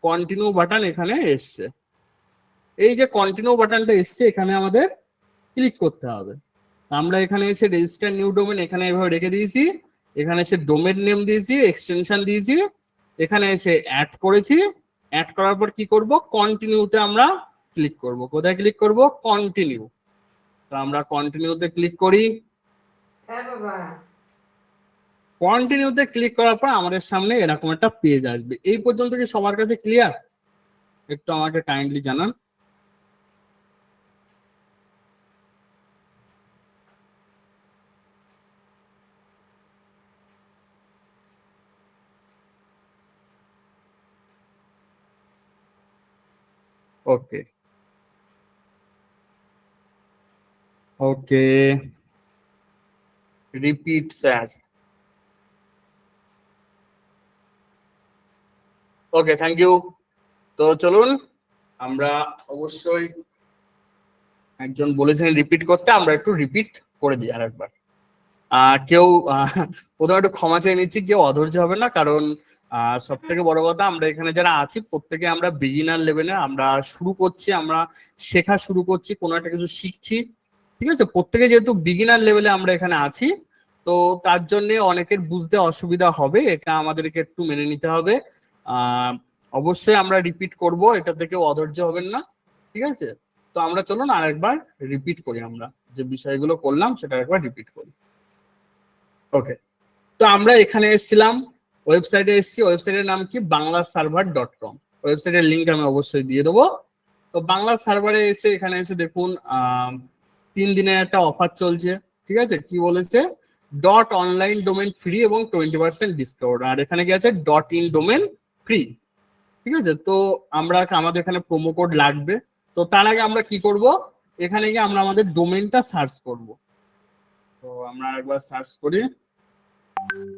কন্টিনিউ বাটন এখানে এসছে। এই যে কন্টিনিউ বাটনটা এসছে এখানে আমাদের ক্লিক করতে হবে। আমরা এখানে এসে রেজিস্টার নিউ ডোমেন এখানে এভাবে রেখে দিয়েছি, এখানে এসে ডোমেন নেম দিয়েছি, এক্সটেনশন দিয়েছি, এখানে এসে অ্যাড করেছি। অ্যাড করার পর কি করব, কন্টিনিউতে আমরা ক্লিক করব। কোথায় ক্লিক করব, কন্টিনিউ। তো আমরা কন্টিনিউতে ক্লিক করি। হ্যাঁ বাবা। কন্টিনিউতে ক্লিক করার পর আমাদের সামনে এরকম একটা পেজ আসবে। এই পর্যন্ত কি সবার কাছে ক্লিয়ার? একটু আমাকে কাইন্ডলি জানান। Okay okay, repeat sir. Okay, thank you. তো চলুন আমরা অবশ্যই, একজন বলেছেন রিপিট করতে, আমরা একটু রিপিট করে দিই আরেকবার। কেউ প্রথমে একটু ক্ষমা চেয়ে নিচ্ছি, কেউ অধৈর্য হবে না, কারণ সব থেকে বড় কথা আমরা এখানে যারা আছি প্রত্যেকে আমরা বিগিনার লেভেলে আমরা শুরু করছি, আমরা শেখা শুরু করছি, কোনো একটা কিছু শিখছি, ঠিক আছে? প্রত্যেকে যেহেতু বিগিনার লেভেলে আমরা এখানে আছি, তো তার জন্য অনেকের বুঝতে অসুবিধা হবে, এটা আমাদেরকে একটু মেনে নিতে হবে। অবশ্যই আমরা রিপিট করব, এটা থেকে অধৈর্য হবেন না, ঠিক আছে? তো আমরা চলুন আরেকবার রিপিট করি, আমরা যে বিষয়গুলো করলাম সেটা একবার রিপিট করি। ওকে, তো আমরা এখানে এসেছিলাম, ওয়েবসাইটে এসেছি, ওয়েবসাইটের নাম কি, banglaserver.com। ওয়েবসাইটের লিঙ্ক আমি অবশ্যই দিয়ে দেবো। তো বাংলা সার্ভারে এসে এখানে এসে দেখুন 3 দিনের একটা অফার চলছে, ঠিক আছে? কি বলেছে, .online ডোমেন ফ্রি এবং 20% ডিসকাউন্ট, আর এখানে কি আছে, .in ডোমেন ফ্রি, ঠিক আছে? তো আমাদের এখানে প্রোমো কোড লাগবে। তো তার আগে আমরা কি করব, এখানে গিয়ে আমরা আমাদের ডোমেনটা সার্চ করব। তো আমরা একবার সার্চ করি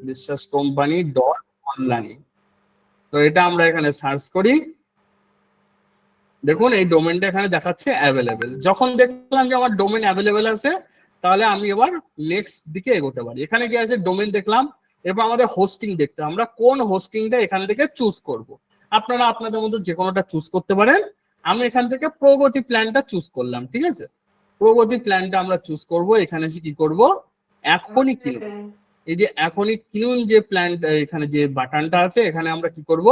বিশ্বাস কোম্পানি .online। তো এটা আমরা এখানে সার্চ করি, দেখুন এই ডোমেনটা এখানে দেখাচ্ছে অ্যাভেলেবেল। যখন দেখলাম যে আমার ডোমেন অ্যাভেলেবেল আছে, তাহলে আমি এবার নেক্সট দিকে এগোতে পারি। এখানে কি আছে, ডোমেন দেখলাম, এরপর আমাদের হোস্টিং দেখতে, আমরা কোন হোস্টিংটা এখান থেকে চুজ করব। আপনারা আপনাদের মতো যে কোনোটা চুজ করতে পারেন। আমি এখান থেকে প্রগতি প্ল্যানটা চুজ করলাম, ঠিক আছে? প্রগতি প্ল্যানটা আমরা চুজ করব। এখানে এসে কি করব, এখনই কিনুন, এই যে এখনই কিনুন যে প্ল্যানটা, এখানে যে বাটনটা আছে এখানে আমরা কি করব,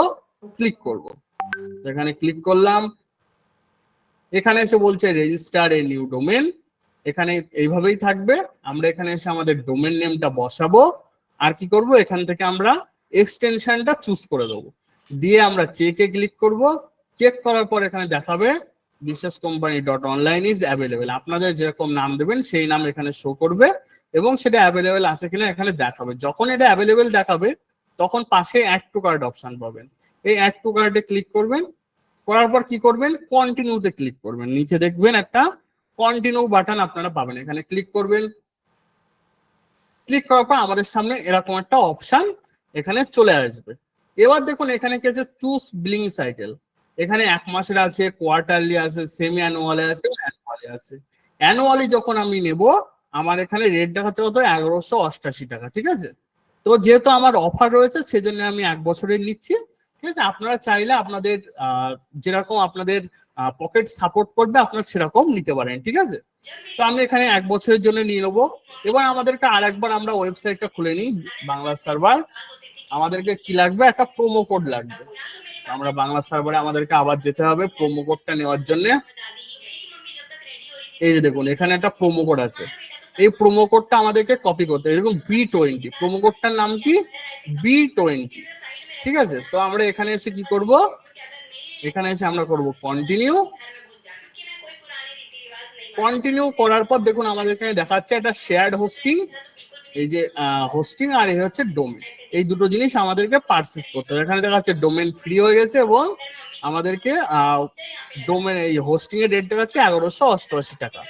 ক্লিক করব। এখানে ক্লিক করলাম, এখানে এসে বলছে রেজিস্টার এ নিউ ডোমেন, এখানে এইভাবেই থাকবে। আমরা এখানে এসে আমাদের ডোমেন নেমটা বসাবো, আর কি করব, এখান থেকে আমরা এক্সটেনশনটা চুজ করে দেবো, দিয়ে আমরা চেকে ক্লিক করব। চেক করার পর এখানে দেখাবে বিশ্বাস কোম্পানি .online ইজ অ্যাভেলেবেল। আপনাদের যেরকম নাম দেবেন সেই নাম এখানে শো করবে এবং সেটা অ্যাভেলেবেল আছে কিনা এখানে দেখাবে। যখন এটা অ্যাভেলেবেল দেখাবে তখন পাশে অ্যাড টু কার্ট অপশন পাবেন, এই অ্যাড টু কার্টে ক্লিক করবেন। করার পর কি করবেন, কন্টিনিউতে ক্লিক করবেন। নিচে দেখবেন একটা কন্টিনিউ বাটন আপনারা পাবেন, এখানে ক্লিক করবেন। ক্লিক করার পর আমাদের সামনে এরকম একটা অপশন এখানে চলে আসবে। এবার দেখুন এখানে কি আছে, চুজ বিলিং সাইকেল। এখানে 1 মাসের আছে, কোয়ার্টারলি আছে, সেমি অ্যানুয়ালি আছে, অ্যানুয়ালি আছে। অ্যানুয়ালি যখন আমি নেব, আমার এখানে রেট দেখাচ্ছে কত, 1188 টাকা, ঠিক আছে? তো যেহেতু আমার অফার রয়েছে সেজন্য আমি 1 বছরের নিচ্ছি, ঠিক আছে? আপনারা চাইলে আপনাদের যেরকম আপনাদের পকেট সাপোর্ট করবে আপনারা সেরকম নিতে পারেন, ঠিক আছে? তো আমি এখানে 1 বছরের জন্য নিয়ে নেবো। এবার আমাদেরকে আরেকবার আমরা ওয়েবসাইটটা খুলে নিই, বাংলা সার্ভার। আমাদেরকে কি লাগবে, একটা প্রোমো কোড লাগবে। আমরা বাংলা সার্ভারে আমাদেরকে আবার যেতে হবে প্রোমো কোডটা নেওয়ার জন্য। এই যে দেখুন এখানে একটা প্রোমো কোড আছে, এই প্রোমো কোডটা আমাদেরকে কপি করতে হবে। এরকম B20, প্রোমো কোডটার নাম কি, B20, ঠিক আছে? তো আমরা এখানে এসে কি করব, এখানে এসে আমরা করব কন্টিনিউ। কন্টিনিউ করার পর দেখুন আমাদের এখানে দেখাচ্ছে একটা শেয়ার্ড হোস্টিং, এই যে হোস্টিং আর এই হচ্ছে ডোমেন, এই দুটো জিনিস আমাদেরকে পারচেজ করতে হবে। এখানে দেখাচ্ছে ডোমেন ফ্রি হয়ে গেছে এবং আমাদেরকে ডোমেন এই হোস্টিং এর রেট দেখাচ্ছে 1188 টাকা।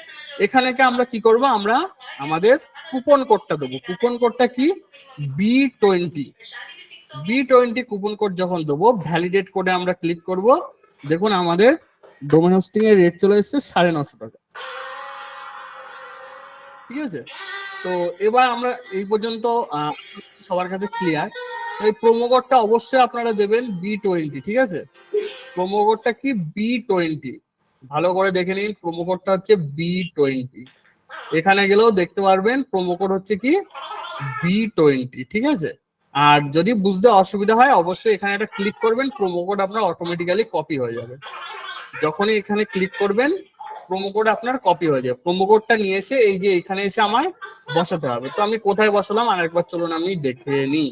এখানে আমরা কি করব, আমরা আমাদের কুপন কোডটা দেবো। কুপন কোডটা কি? B20। B20 কুপন কোড যখন দেবো, ভ্যালিডেট কোডে আমরা ক্লিক করব। দেখুন আমাদের ডোমেন হোস্টিং এর রেট চলে এসেছে 950 টাকা। ঠিক আছে, তো এবার আমরা এই পর্যন্ত সবার কাছে ক্লিয়ার। এই প্রোমো কোডটা অবশ্যই আপনারা দেবেন B20। ঠিক আছে, প্রোমো কোডটা কি? B20। ভালো করে দেখে নিন, প্রোমো কোডটা হচ্ছে B20। এখানে গেলেও দেখতে পারবেন প্রোমো কোড হচ্ছে কি B20। ঠিক আছে, আর যদি বুঝতে অসুবিধা হয় অবশ্যই এখানে একটা ক্লিক করবেন, প্রোমো কোড আপনার অটোমেটিক্যালি কপি হয়ে যাবে। যখনই এখানে ক্লিক করবেন প্রোমো কোড আপনার কপি হয়ে যাবে। প্রোমো কোডটা নিয়ে এসে এই যে এখানে এসে আমার বসাতে হবে। তো আমি কোথায় বসালাম আরেকবার চলুন আমি দেখে নিই।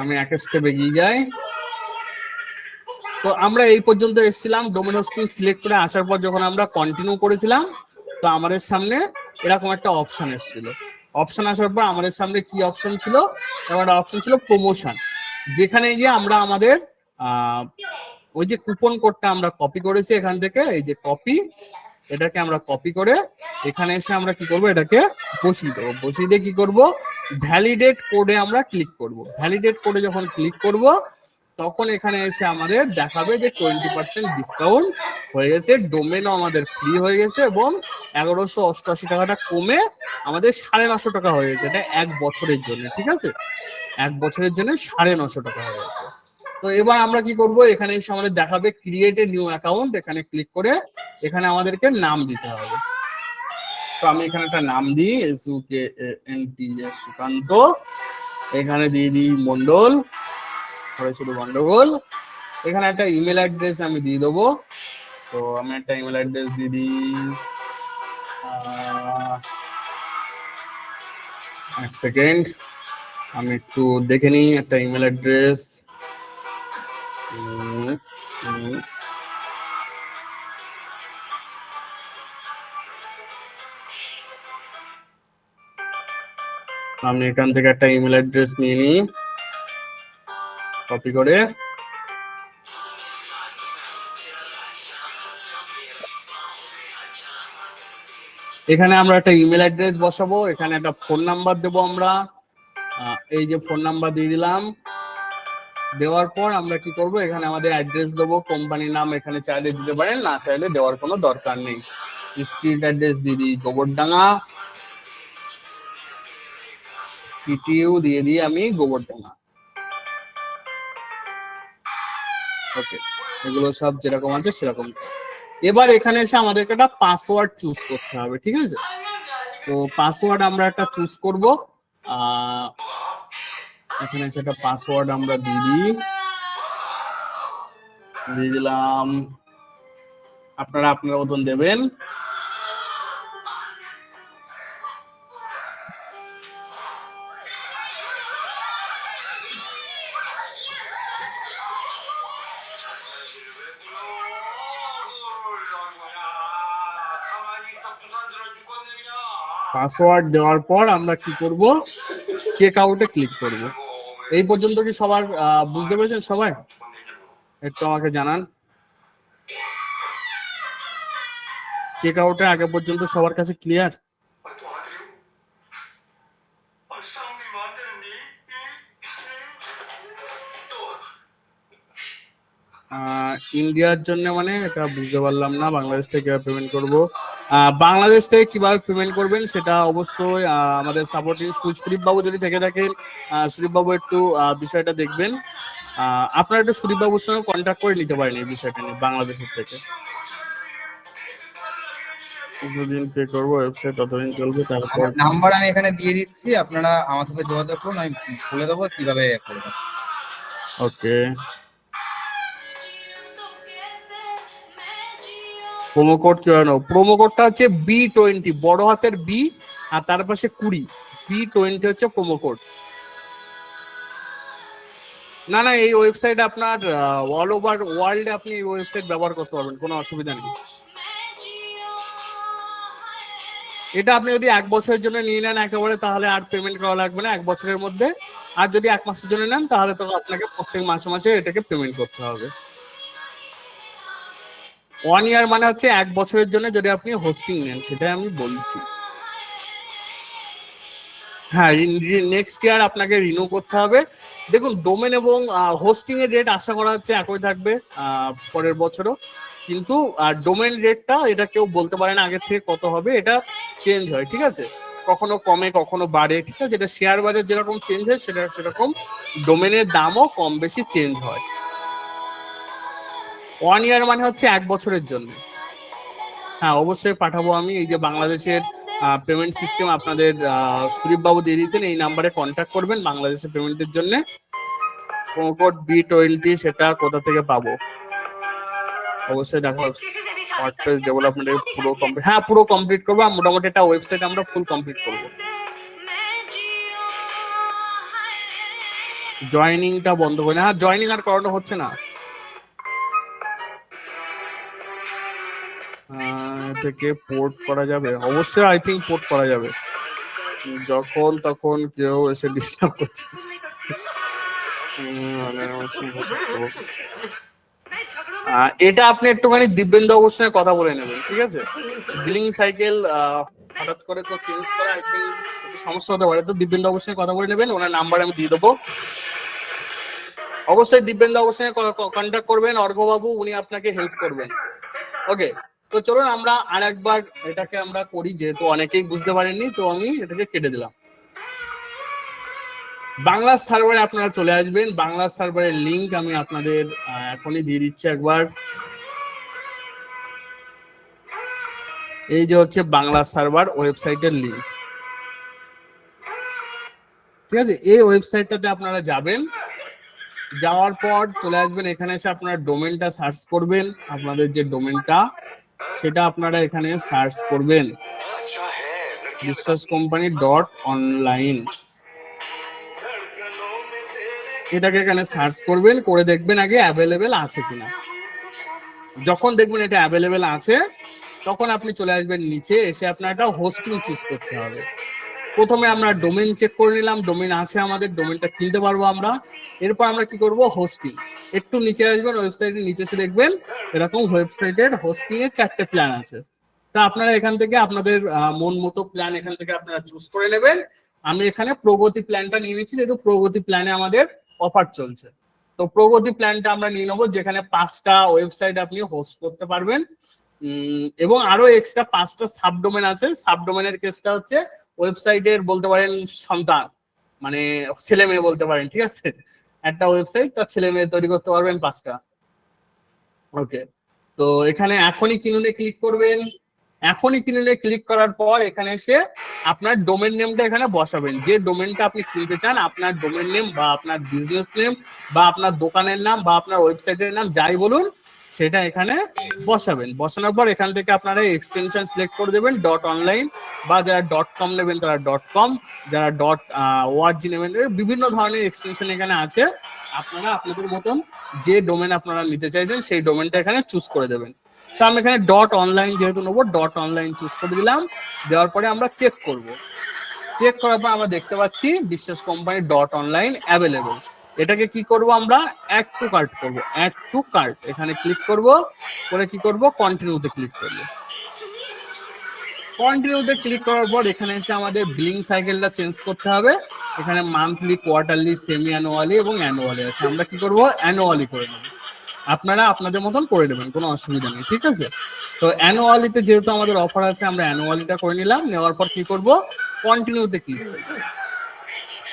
আমি এক স্টেপ এগিয়ে যাই। তো আমরা এই পর্যন্ত এসেছিলাম, ডোমেন হোস্টিং সিলেক্ট করে আসার পর যখন আমরা কন্টিনিউ করেছিলাম, তো আমাদের সামনে এরকম একটা অপশন এসেছিল। অপশন আসার পর আমাদের সামনে কি অপশন ছিল? একটা অপশন ছিল প্রমোশন, যেখানে গিয়ে আমরা আমাদের ওই যে কুপন কোডটা আমরা কপি করেছি এখান থেকে, এই যে কপি, এটাকে আমরা কপি করে এখানে এসে আমরা কি করব, এটাকে বসিয়ে দেবো। বসিয়ে দিয়ে কি করব, ভ্যালিডেট কোডে আমরা ক্লিক করব। ভ্যালিডেট কোডে যখন ক্লিক করব তখন এখানে এসে আমাদের দেখাবে যে 20% ডিসকাউন্ট হয়ে গেছে, ডোমেনও আমাদের ফ্রি হয়ে গেছে এবং 1188 টাকাটা কমে আমাদের 950 টাকা হয়ে গেছে। এটা 1 বছরের জন্য। ঠিক আছে, 1 বছরের জন্য 950 টাকা হয়ে গেছে। তো এবার আমরা কি করব, এখানে এসে আমাদের দেখাবে ক্রিয়েট এ নিউ অ্যাকাউন্ট। এখানে ক্লিক করে এখানে আমাদেরকে নাম দিতে হবে। তো আমি এখানে একটা নাম দিই, SUKANT সুকান্ত। এখানে দিয়ে দিই মন্ডল, শুধু গন্ডগোল। এখানে একটা ইমেল অ্যাড্রেস আমি দিয়ে দেবো। তো আমি একটা ইমেল অ্যাড্রেস দিয়ে দিই, এক সেকেন্ড আমি একটু দেখে নিই একটা ইমেল অ্যাড্রেস। আমি এখান থেকে একটা ইমেল অ্যাড্রেস নিয়ে নিই কপি করে। এখানে আমরা একটা ইমেল অ্যাড্রেস বসাবো, এখানে একটা ফোন নাম্বার দেবো আমরা। এই যে ফোন নাম্বার দিয়ে দিলাম। দেওয়ার পর আমরা কি করব, এখানে আমাদের অ্যাড্রেস দেবো, কোম্পানির নাম এখানে চাইলে দিতে পারেন, না চাইলে দেওয়ার কোনো দরকার নেই। স্ট্রিট অ্যাড্রেস দিয়ে দিই গোবরডাঙ্গা, সিটিইউ দিয়ে দিই আমি গোবরডাঙ্গা। ওকে, এগুলো সব যেরকম আছে সেরকম। এবার এখানে এসে আমাদেরকে একটা পাসওয়ার্ড চুজ করতে হবে। ঠিক আছে, তো পাসওয়ার্ড আমরা একটা চুজ করব। এখানে সেটা পাসওয়ার্ড আমরা দিয়ে দিলাম। আপনারা আপনার মতন দেবেন। পাসওয়ার্ড দেওয়ার পর আমরা কি করব, চেক আউটে ক্লিক করব। এই পর্যন্ত কি সবার বুঝতে পেরেছেন সবাই? একটু আমাকে জানান। চেক আউটের আগে পর্যন্ত সবার কাছে ক্লিয়ার? ইন্ডিয়ার জন্য মানে এটা বুঝতে পারলাম না, বাংলাদেশ থেকে কিভাবে পেমেন্ট করব। বাংলাদেশ থেকে কিভাবে পেমেন্ট করবেন সেটা অবশ্যই আমাদের সাপোর্টিং সুদীপ বাবু যদি থেকে থাকেন, সুদীপ বাবু একটু বিষয়টা দেখবেন। আপনারা একটু সুদীপ বাবুর সঙ্গে কন্ট্যাক্ট করে নিতে পারেন এই বিষয়টা নিয়ে বাংলাদেশের থেকে। যতদিন পে করবো ওয়েবসাইট ততদিন চলবে। তারপর নাম্বার আমি এখানে দিয়ে দিচ্ছি, আপনারা আমার সাথে যোগাযোগ করুন, আমি বলে দেবো কিভাবে করবেন। ওকে, প্রোমো কোড কি হয়? প্রোমো কোডটা হচ্ছে B20, বড় হাতের বি আর তার পাশে 20। B20 হচ্ছে প্রোমো কোড। না না, এই ওয়েবসাইট আপনার অল ওভার ওয়ার্ল্ডে আপনি এই ওয়েবসাইট ব্যবহার করতে পারবেন, কোনো অসুবিধা নেই। এটা আপনি যদি 1 বছরের জন্য নিয়ে নেন একেবারে, তাহলে আর পেমেন্ট করা লাগবে না 1 বছরের মধ্যে। আর যদি 1 মাসের জন্য নেন তাহলে তো আপনাকে প্রত্যেক মাসে মাসে এটাকে পেমেন্ট করতে হবে। 1 ইয়ার মানে হচ্ছে 1 বছরের জন্য যদি আপনি হোস্টিং নেন, সেটাই আমি বলছি। হ্যাঁ, নেক্সট ইয়ার আপনাকে রিনিউ করতে হবে। দেখুন, ডোমেন এবং হোস্টিং এর রেট আশা করা হচ্ছে একই থাকবে পরের বছরও, কিন্তু ডোমেন রেটটা এটা কেউ বলতে পারে না আগের থেকে কত হবে, এটা চেঞ্জ হয়, ঠিক আছে? কখনো কমে কখনো বাড়ে, ঠিক আছে? এটা শেয়ার বাজার যেরকম চেঞ্জ হয় সেরকম ডোমেনের দামও কম বেশি চেঞ্জ হয়। 1 ইয়ার মানে হচ্ছে 1 বছরের জন্য। হ্যাঁ, অবশ্যই পাঠাবো আমি। এই যে বাংলাদেশের পেমেন্ট সিস্টেম আপনাদের সুদীপ বাবু দিয়ে দিয়েছেন, এই নাম্বারে কন্ট্যাক্ট করবেন বাংলাদেশের পেমেন্টের জন্য। কোড B20 সেটা কোথা থেকে পাবো? অবশ্যই দেখো, ওয়ার্ডপ্রেস ডেভেলপমেন্টের পুরো কমপ্লিট, হ্যাঁ পুরো কমপ্লিট করবো। মোটামুটি একটা ওয়েবসাইট আমরা ফুল কমপ্লিট করবো। জয়েনিংটা বন্ধ করে, হ্যাঁ জয়েনিং আর করানো হচ্ছে না। থেকে পোর্ট করা যাবে, অবশ্যই আই থিঙ্ক পোর্ট করা যাবে। যখন তখন কেউ এসে ডিস্টার্ব করছে। এটা আপনি একটুখানি দিব্যেন্দু বাবুর সঙ্গে কথা বলে নেবেন, ঠিক আছে? বিলিং সাইকেল হঠাৎ করে তো চেঞ্জ করা আই থিঙ্ক সমস্যা হতে পারে, তো দিব্যেন্দু বাবুর সঙ্গে কথা বলে নেবেন, ওনার নাম্বার আমি দিয়ে দেবো। অবশ্যই দিব্যেন্দু বাবুর সঙ্গে কন্ট্যাক্ট করবেন, অর্ঘ্যবাবু উনি আপনাকে হেল্প করবেন। ওকে, তো চলুন আমরা আরেকবার এটাকে আমরা করি, যেহেতু অনেকেই বুঝতে পারেননি, তো আমি এটাকে কেটে দিলাম। বাংলা সার্ভারে আপনারা চলে আসবেন। বাংলা সার্ভারের লিংক আমি আপনাদের এখনই দিয়ে দিচ্ছি একবার। এই যে হচ্ছে বাংলা সার্ভার ওয়েবসাইটের লিংক, ঠিক আছে? এই ওয়েবসাইটটাতে আপনারা যাবেন, যাওয়ার পর চলে আসবেন এখানে, এসে আপনারা ডোমেনটা সার্চ করবেন। আপনাদের যে ডোমেনটা সেটা আপনারা এখানে সার্চ করবেন, বিশ্বাস কোম্পানি .online। এটাকে এখানে সার্চ করবেন, করে দেখবেন আগে অ্যাভেলেবেল আছে কিনা। যখন দেখবেন এটা অ্যাভেলেবেল আছে তখন আপনি চলে আসবেন নিচে, এসে আপনার একটা হোস্টিং চুজ করতে হবে। প্রথমে আমরা ডোমেন চেক করে নিলাম, ডোমেন আছে আমাদের, ডোমেনটা কিনতে পারবো আমরা। এরপর আমরা কি করব, হোস্টিং। একটু নিচে আসবেন, ওয়েবসাইটের নিচে এসে দেখবেন এরকম ওয়েবসাইটের হোস্টিং এর 4টে প্ল্যান আছে। তা আপনারা এখান থেকে আপনাদের মন মতো প্ল্যান এখান থেকে আপনারা চুজ করে নেবেন। আমি এখানে প্রগতি প্ল্যানটা নিয়ে নিচ্ছি, যেহেতু প্রগতি প্ল্যানে আমাদের অফার চলছে। তো প্রগতি প্ল্যানটা আমরা নিয়ে নেবো, যেখানে 5টা ওয়েবসাইট আপনি হোস্ট করতে পারবেন, এবং আরো এক্সট্রা 5টা সাবডোমেন আছে। সাবডোমেনের কেসটা হচ্ছে ওয়েবসাইটের বলতে পারেন সন্তান, মানে ছেলে মেয়ে বলতে পারেন, ঠিক আছে? একটা ওয়েবসাইট তার ছেলে মেয়ে তৈরি করতে পারবেন 5টা। ওকে, তো এখানে এখনই কিনুনে ক্লিক করবেন। এখনই কিনুনে ক্লিক করার পর এখানে এসে আপনার ডোমেন নেমটা এখানে বসাবেন। যে ডোমেনটা আপনি কিনতে চান, আপনার ডোমেন নেম বা আপনার বিজনেস নেম বা আপনার দোকানের নাম বা আপনার ওয়েবসাইটের নাম যাই বলুন, সেটা এখানে বসাবেন। বসানোর পর এখান থেকে আপনারা এক্সটেনশন সিলেক্ট করে দেবেন, .online, বা যারা .com নেবেন তারা .com, যারা .org নেবেন, বিভিন্ন ধরনের এক্সটেনশন এখানে আছে। আপনারা আপনাদের মতন যে ডোমেন আপনারা নিতে চাইছেন সেই ডোমেনটা এখানে চুজ করে দেবেন। তো আমি এখানে .online যেহেতু নেবো, .online চুজ করে দিলাম। দেওয়ার পরে আমরা চেক করব। চেক করার পর আমরা দেখতে পাচ্ছি বিশ্বাস কোম্পানি .online অ্যাভেলেবেল। এটাকে কি করব, আমরা অ্যাড টু কার্ট করব। অ্যাড টু কার্ট এখানে ক্লিক করব, করে কি করব, কন্টিনিউতে ক্লিক করব। কন্টিনিউতে ক্লিক করার পর এখানে এসে আমাদের বিলিং সাইকেলটা চেঞ্জ করতে হবে। এখানে মান্থলি, কোয়ার্টারলি, সেমি অ্যানুয়ালি এবং অ্যানুয়ালি আছে। আমরা কি করব, অ্যানুয়ালি করে নেব। আপনারা আপনাদের মতন করে নেবেন, কোনো অসুবিধা নেই, ঠিক আছে? তো অ্যানুয়ালিতে যেহেতু আমাদের অফার আছে, আমরা অ্যানুয়ালিটা করে নিলাম। নেওয়ার পর কি করব, কন্টিনিউতে ক্লিক করব।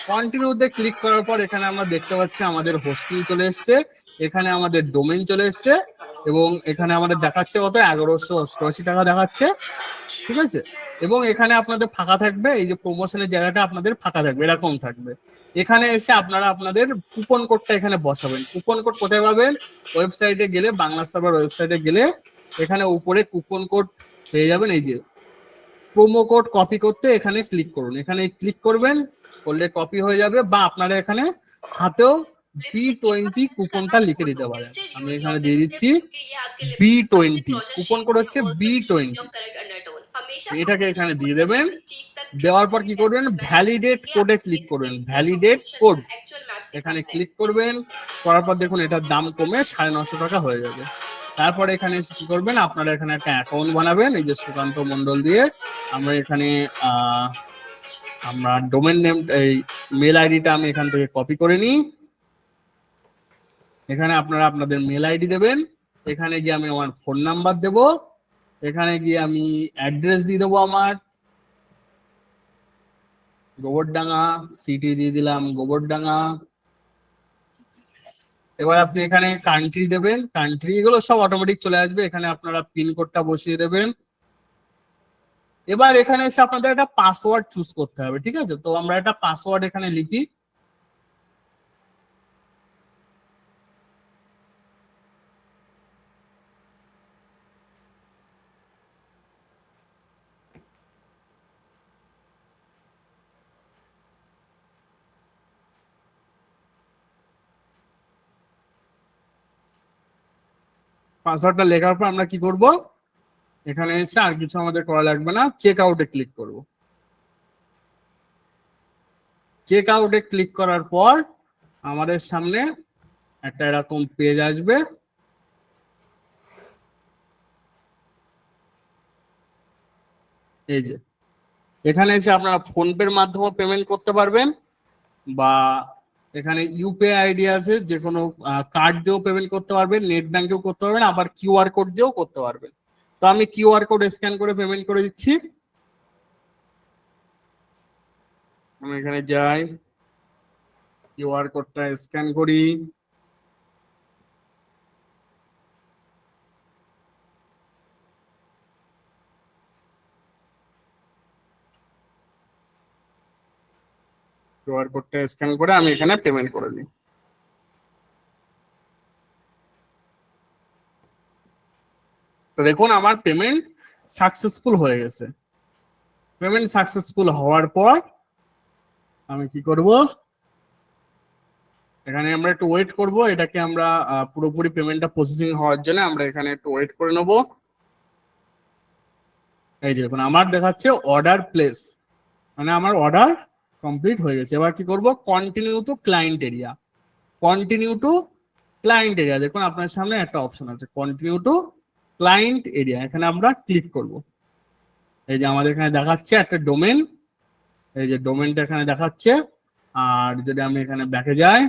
কন্টিনিউতে ক্লিক করার পর এখানে আমরা দেখতে পাচ্ছি আমাদের হোস্টিং চলে এসছে, এখানে আমাদের ডোমেন চলে এসছে, এবং এখানে আমাদের দেখাচ্ছে কত, 1188 টাকা দেখাচ্ছে, ঠিক আছে? এবং এখানে আপনাদের ফাঁকা থাকবে, এই যে প্রমোশনের জায়গাটা আপনাদের ফাঁকা থাকবে, এরকম থাকবে। এখানে এসে আপনারা আপনাদের কুপন কোডটা এখানে বসাবেন। কুপন কোড কোথায় পাবেন, ওয়েবসাইটে গেলে, বাংলা সার্ভার ওয়েবসাইটে গেলে এখানে উপরে কুপন কোড পেয়ে যাবেন। এই যে প্রোমো কোড কপি করতে এখানে ক্লিক করুন, এখানে ক্লিক করবেন, করলে কপি হয়ে যাবে, বা আপনারা এখানে হাতেও B20 কুপনটা লিখে দিতে পারেন। আমি এখানে দিয়ে দিচ্ছি B20, কুপন কোড হচ্ছে B20। এটাকে এখানে দিয়ে দেবেন। দেওয়ার পর কি করবেন, ভ্যালিডেট কোডে ক্লিক করবেন। ভ্যালিডেট কোড এখানে ক্লিক করবেন, করার পর দেখুন এটার দাম কমে 950 টাকা হয়ে যাবে। তারপর এখানে কি করবেন, আপনারা এখানে একটা অ্যাকাউন্ট বানাবেন, এই যে সুকান্ত মন্ডল দিয়ে। আমরা এখানে আমরা ডোমেন নেম এই মেল আইডিটা আমি এখান থেকে কপি করে নিই। এখানে আপনারা আপনাদের মেল আইডি দেবেন, এখানে গিয়ে আমি আমার ফোন নাম্বার দেব, এখানে গিয়ে আমি অ্যাড্রেস দিয়ে দেবো আমার গোবরডাঙ্গা, সিটি দিয়ে দিলাম গোবরডাঙ্গা। এবার আপনি এখানে কান্ট্রি দেবেন, কান্ট্রি এগুলো সব অটোমেটিক চলে আসবে, এখানে আপনারা পিনকোডটা বসিয়ে দেবেন। এবার এখানে এসে আপনাদের একটা পাসওয়ার্ড চুজ করতে হবে, ঠিক আছে? তো আমরা একটা পাসওয়ার্ড এখানে লিখি। পাসওয়ার্ডটা লেখার পর আমরা কি করব, এখানে এসে আর কিছু আমাদের করা লাগবে না, চেক আউটে ক্লিক করব। চেক আউটে ক্লিক করার পর আমাদের সামনে একটা এরকম পেজ আসবে। এই যে এখানে এসে আপনারা ফোনপের মাধ্যমে পেমেন্ট করতে পারবেন, বা এখানে ইউপিআই আইডি আছে, যে কোনো কার্ড দিয়েও পেমেন্ট করতে পারবেন, নেট ব্যাংকেও করতে পারবেন, আবার কিউআর কোড দিয়েও করতে পারবেন। তো আমি কিউআর কোড স্ক্যান করে পেমেন্ট করে দিচ্ছি। আমি এখানে যাই, কিউআর কোডটা স্ক্যান করি। কিউআর কোডটা স্ক্যান করে আমি এখানে পেমেন্ট করে দিই। তো দেখুন আমার পেমেন্ট সাকসেসফুল হয়ে গেছে। পেমেন্ট সাকসেসফুল হওয়ার পর আমি কি করব, এখানে আমরা একটু ওয়েট করব, এটাকে আমরা পুরোপুরি পেমেন্টটা প্রসেসিং হওয়ার জন্য আমরা এখানে একটু ওয়েট করে নেব। এই যে দেখুন আমার দেখাচ্ছে অর্ডার প্লেস, মানে আমার অর্ডার কমপ্লিট হয়ে গেছে। এবার কি করব, continue to client area. Continue to client area, দেখুন আপনার সামনে একটা অপশন আছে কন্টিনিউ টু ক্লায়েন্ট এরিয়া, এখানে আমরা ক্লিক করব। এই যে আমাদের এখানে দেখাচ্ছে একটা ডোমেন, এই যে ডোমেনটা এখানে দেখাচ্ছে। আর যদি আমি এখানে ব্যাকে যাই,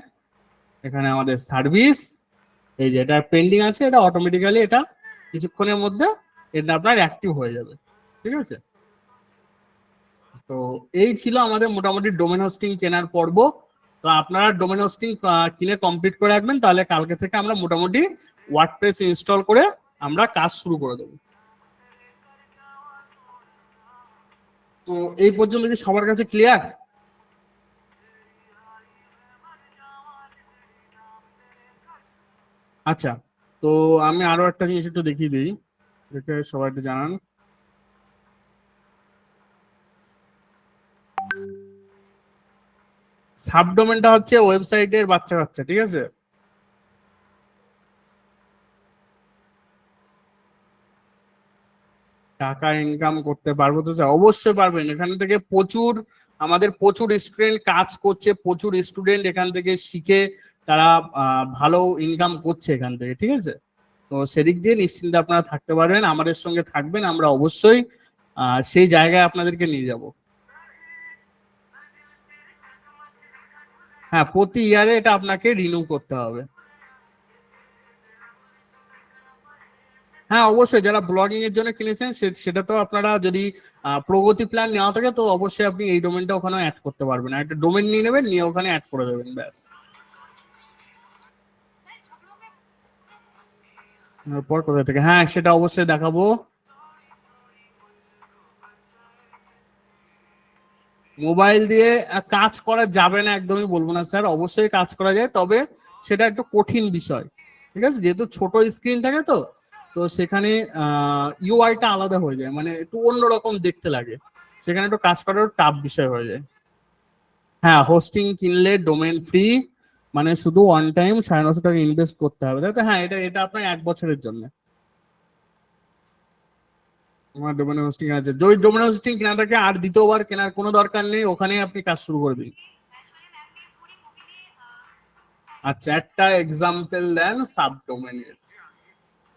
এখানে আমাদের সার্ভিস, এই যে এটা পেন্ডিং আছে, এটা অটোমেটিক্যালি এটা কিছুক্ষণের মধ্যে এটা আপনার অ্যাক্টিভ হয়ে যাবে, ঠিক আছে? তো এই ছিল আমাদের মোটামুটি ডোমেন হোস্টিং কেনার পর্ব। তো আপনারা ডোমেন হোস্টিং কিনে কমপ্লিট করে রাখবেন, তাহলে কালকে থেকে আমরা মোটামুটি ওয়ার্ডপ্রেস ইনস্টল করে আমরা কাজ শুরু করে দেবো। তো এই পর্যন্ত কি সবার কাছে ক্লিয়ার? আচ্ছা, তো আমি আরো একটা জিনিস একটু দেখিয়ে দিই, দেখে সবাই একটু জানান। সাবডোমেনটা হচ্ছে ওয়েবসাইটের বাচ্চা কাচ্চা, ঠিক আছে? টাকা ইনকাম করতে পারবো তো স্যার, অবশ্যই পারবেন। এখান থেকে আমাদের প্রচুর স্টুডেন্ট কাজ করছে, প্রচুর স্টুডেন্ট এখান থেকে শিখে তারা ভালো ইনকাম করছে এখান থেকে, ঠিক আছে? তো সেদিক দিয়ে নিশ্চিন্তে আপনারা থাকতে পারবেন, আমাদের সঙ্গে থাকবেন, আমরা অবশ্যই সেই জায়গায় আপনাদেরকে নিয়ে যাব। হ্যাঁ, প্রতি ইয়ারে এটা আপনাকে রিনিউ করতে হবে। হ্যাঁ অবশ্যই, যারা ব্লগিং এর জন্য কিনেছেন সেটা তো আপনারা যদি প্রগতি প্ল্যান নেওয়া থাকে তো অবশ্যই আপনি এই ডোমেনটা ওখানে অ্যাড করতে পারবেন, আর একটা ডোমেন নিয়ে নেবেন, নিয়ে ওখানে অ্যাড করে দেবেন, ব্যাস। এরপর কোথা থেকে, হ্যাঁ সেটা অবশ্যই দেখাবো। মোবাইল দিয়ে কাজ করা যাবে না একদমই বলবো না স্যার, অবশ্যই কাজ করা যায়, তবে সেটা একটু কঠিন বিষয়, ঠিক আছে? যেহেতু ছোট স্ক্রিন থাকে তো তো সেখানে ইউআইটা আলাদা হয়ে যায়, মানে একটু অন্যরকম দেখতে লাগে, সেখানে একটু কাজ করার টাফ বিষয় হয়ে যায়। হ্যাঁ, হোস্টিং কিনলে ডোমেন ফ্রি, মানে শুধু ওয়ান টাইম 950 টাকা ইনভেস্ট করতে হবে, তাই তো? হ্যাঁ, এটা এটা আপনার 1 বছরের জন্য। আমার ডোমেন হোস্টিং আছে, যদি ডোমেন হোস্টিং কেনা থাকে আর দ্বিতীয়বার কেনার কোনো দরকার নেই, ওখানে আপনি কাজ শুরু করে দিন। আচ্ছা, একটা এক্সাম্পল দেন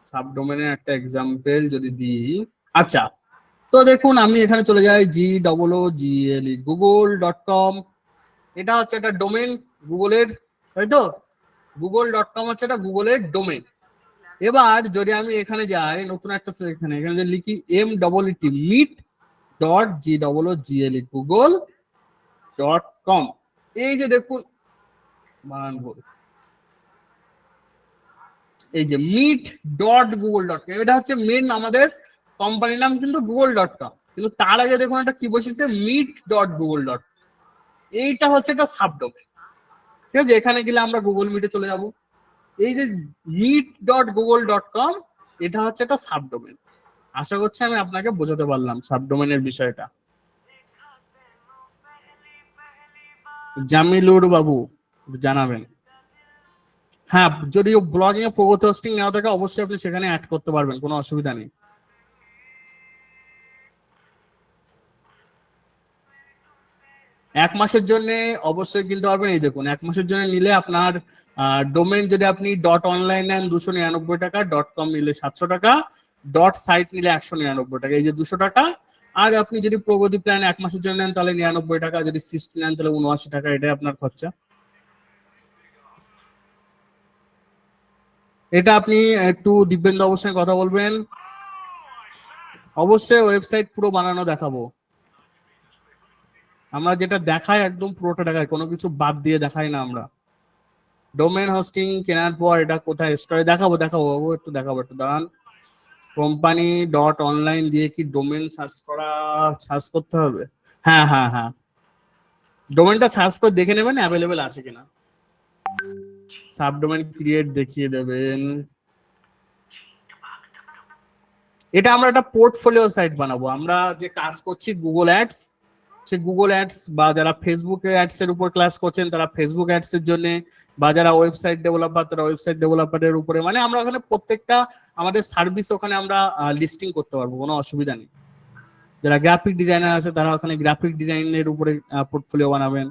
সাবডোমেনের একটা এক্সাম্পল যদি দিই। আচ্ছা, তো দেখুন আমি এখানে চলে যাই GOOGLE google.com, এটা হচ্ছে একটা ডোমেন গুগলের, তাই তো? google.com হচ্ছে এটা গুগলের ডোমেন। এবার যদি আমি এখানে যাই নতুন একটা এখানে এখানে যদি লিখি MEET meet.GOOGLE google.com, এই যে দেখুন বানান ভুল, এই যে meet.google.com, এটা হচ্ছে মেন আমাদের কোম্পানির নাম কিন্তু google.com, কিন্তু তার আগে দেখুন এটা কি বসেছে meet.google.com, এইটা হচ্ছে একটা সাবডোমেন। ঠিক আছে, এখানে গেলে আমরা গুগল মিটে চলে যাব। এই যে meet.google.com, এটা হচ্ছে একটা সাবডোমেন। আশা করছি আমি আপনাকে বোঝাতে পারলাম সাবডোমেনের বিষয়টা। জামিলুর বাবু জানাবেন। হ্যাঁ, যদি ব্লগিং এ প্রগতি হোস্টিং নেওয়া থাকে অবশ্যই আপনি সেখানে অ্যাড করতে পারবেন, কোনো অসুবিধা নেই। এক মাসের জন্য অবশ্যই কিনতে পারবেন। এই দেখুন 1 মাসের জন্য নিলে আপনার ডোমেন যদি আপনি .online নেন 299 টাকা, .com নিলে 700 টাকা, .site নিলে 199 টাকা, এই যে 200 টাকা। আর আপনি যদি প্রগতি প্ল্যান 1 মাসের জন্য নেন তাহলে 99 টাকা, যদি 60 নেন তাহলে 79 টাকা, এটাই আপনার খরচা। এটা আপনি একটু দিব্যেন্দু অবশ্যই কথা বলবেন, অবশ্যই ওয়েবসাইট পুরো বানানো দেখাবো। আমরা যেটা দেখাই একদম পুরোটা দেখাই, কোনো কিছু বাদ দিয়ে দেখাই না আমরা। ডোমেন হোস্টিং কেনার পর এটা কোথায় স্টোরে দেখাবো বাবু, একটু দেখাবো, একটু দাঁড়ান। company.online দিয়ে কি ডোমেন সার্চ করতে হবে? হ্যাঁ হ্যাঁ হ্যাঁ, ডোমেনটা সার্চ করে দেখে নেবেন অ্যাভেলেবেল আছে কিনা। সাবডোমেন ক্রিয়েট দেখিয়ে দেবেন। এটা আমরা একটা পোর্টফোলিও সাইট বানাবো। আমরা যে কাজ করছি গুগল অ্যাডস, সে গুগল অ্যাডস বা যারা ফেসবুক অ্যাডস এর উপর ক্লাস করছেন তারা ফেসবুক অ্যাডস এর জন্য, বা যারা ওয়েবসাইট ডেভেলপার তারা ওয়েবসাইট ডেভেলপারের উপরে, মানে আমরা ওখানে প্রত্যেকটা আমাদের সার্ভিস ওখানে আমরা লিস্টিং করতে পারবো, কোনো অসুবিধা নেই। যারা গ্রাফিক ডিজাইনার আছে তারা ওখানে গ্রাফিক ডিজাইনের উপরে পোর্টফোলিও বানাবেন।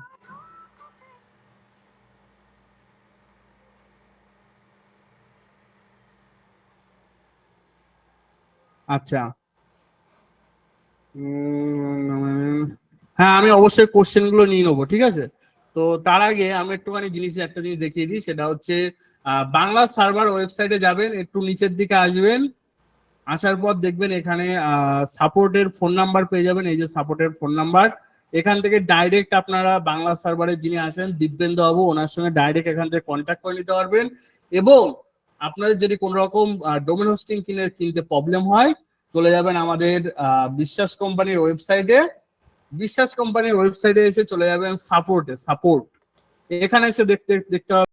আচ্ছা, হ্যাঁ আমি অবশ্যই কোশ্চেন গুলো নিয়ে নেবো, ঠিক আছে। তো তার আগে আমি একটুখানি একটা জিনিস দেখিয়ে দিই, সেটা হচ্ছে বাংলা সার্ভার ওয়েবসাইটে যাবেন, একটু নিচের দিকে আসবেন, আসার পর দেখবেন এখানে সাপোর্টের ফোন নাম্বার পেয়ে যাবেন। এই যে সাপোর্টের ফোন নাম্বার, এখান থেকে ডাইরেক্ট আপনারা বাংলা সার্ভারের যিনি আছেন দিব্যেন্দু বাবু, ওনার সঙ্গে ডাইরেক্ট এখান থেকে কন্ট্যাক্ট করে নিতে পারবেন। এবং আপনাদের যদি কোনো রকম ডোমেন হোস্টিং কিনতে প্রবলেম হয়, চলে যাবেন আমাদের বিশ্বাস কোম্পানির ওয়েবসাইটে। বিশ্বাস কোম্পানির ওয়েবসাইটে এসে চলে যাবেন সাপোর্ট, এখানে এসে দেখতে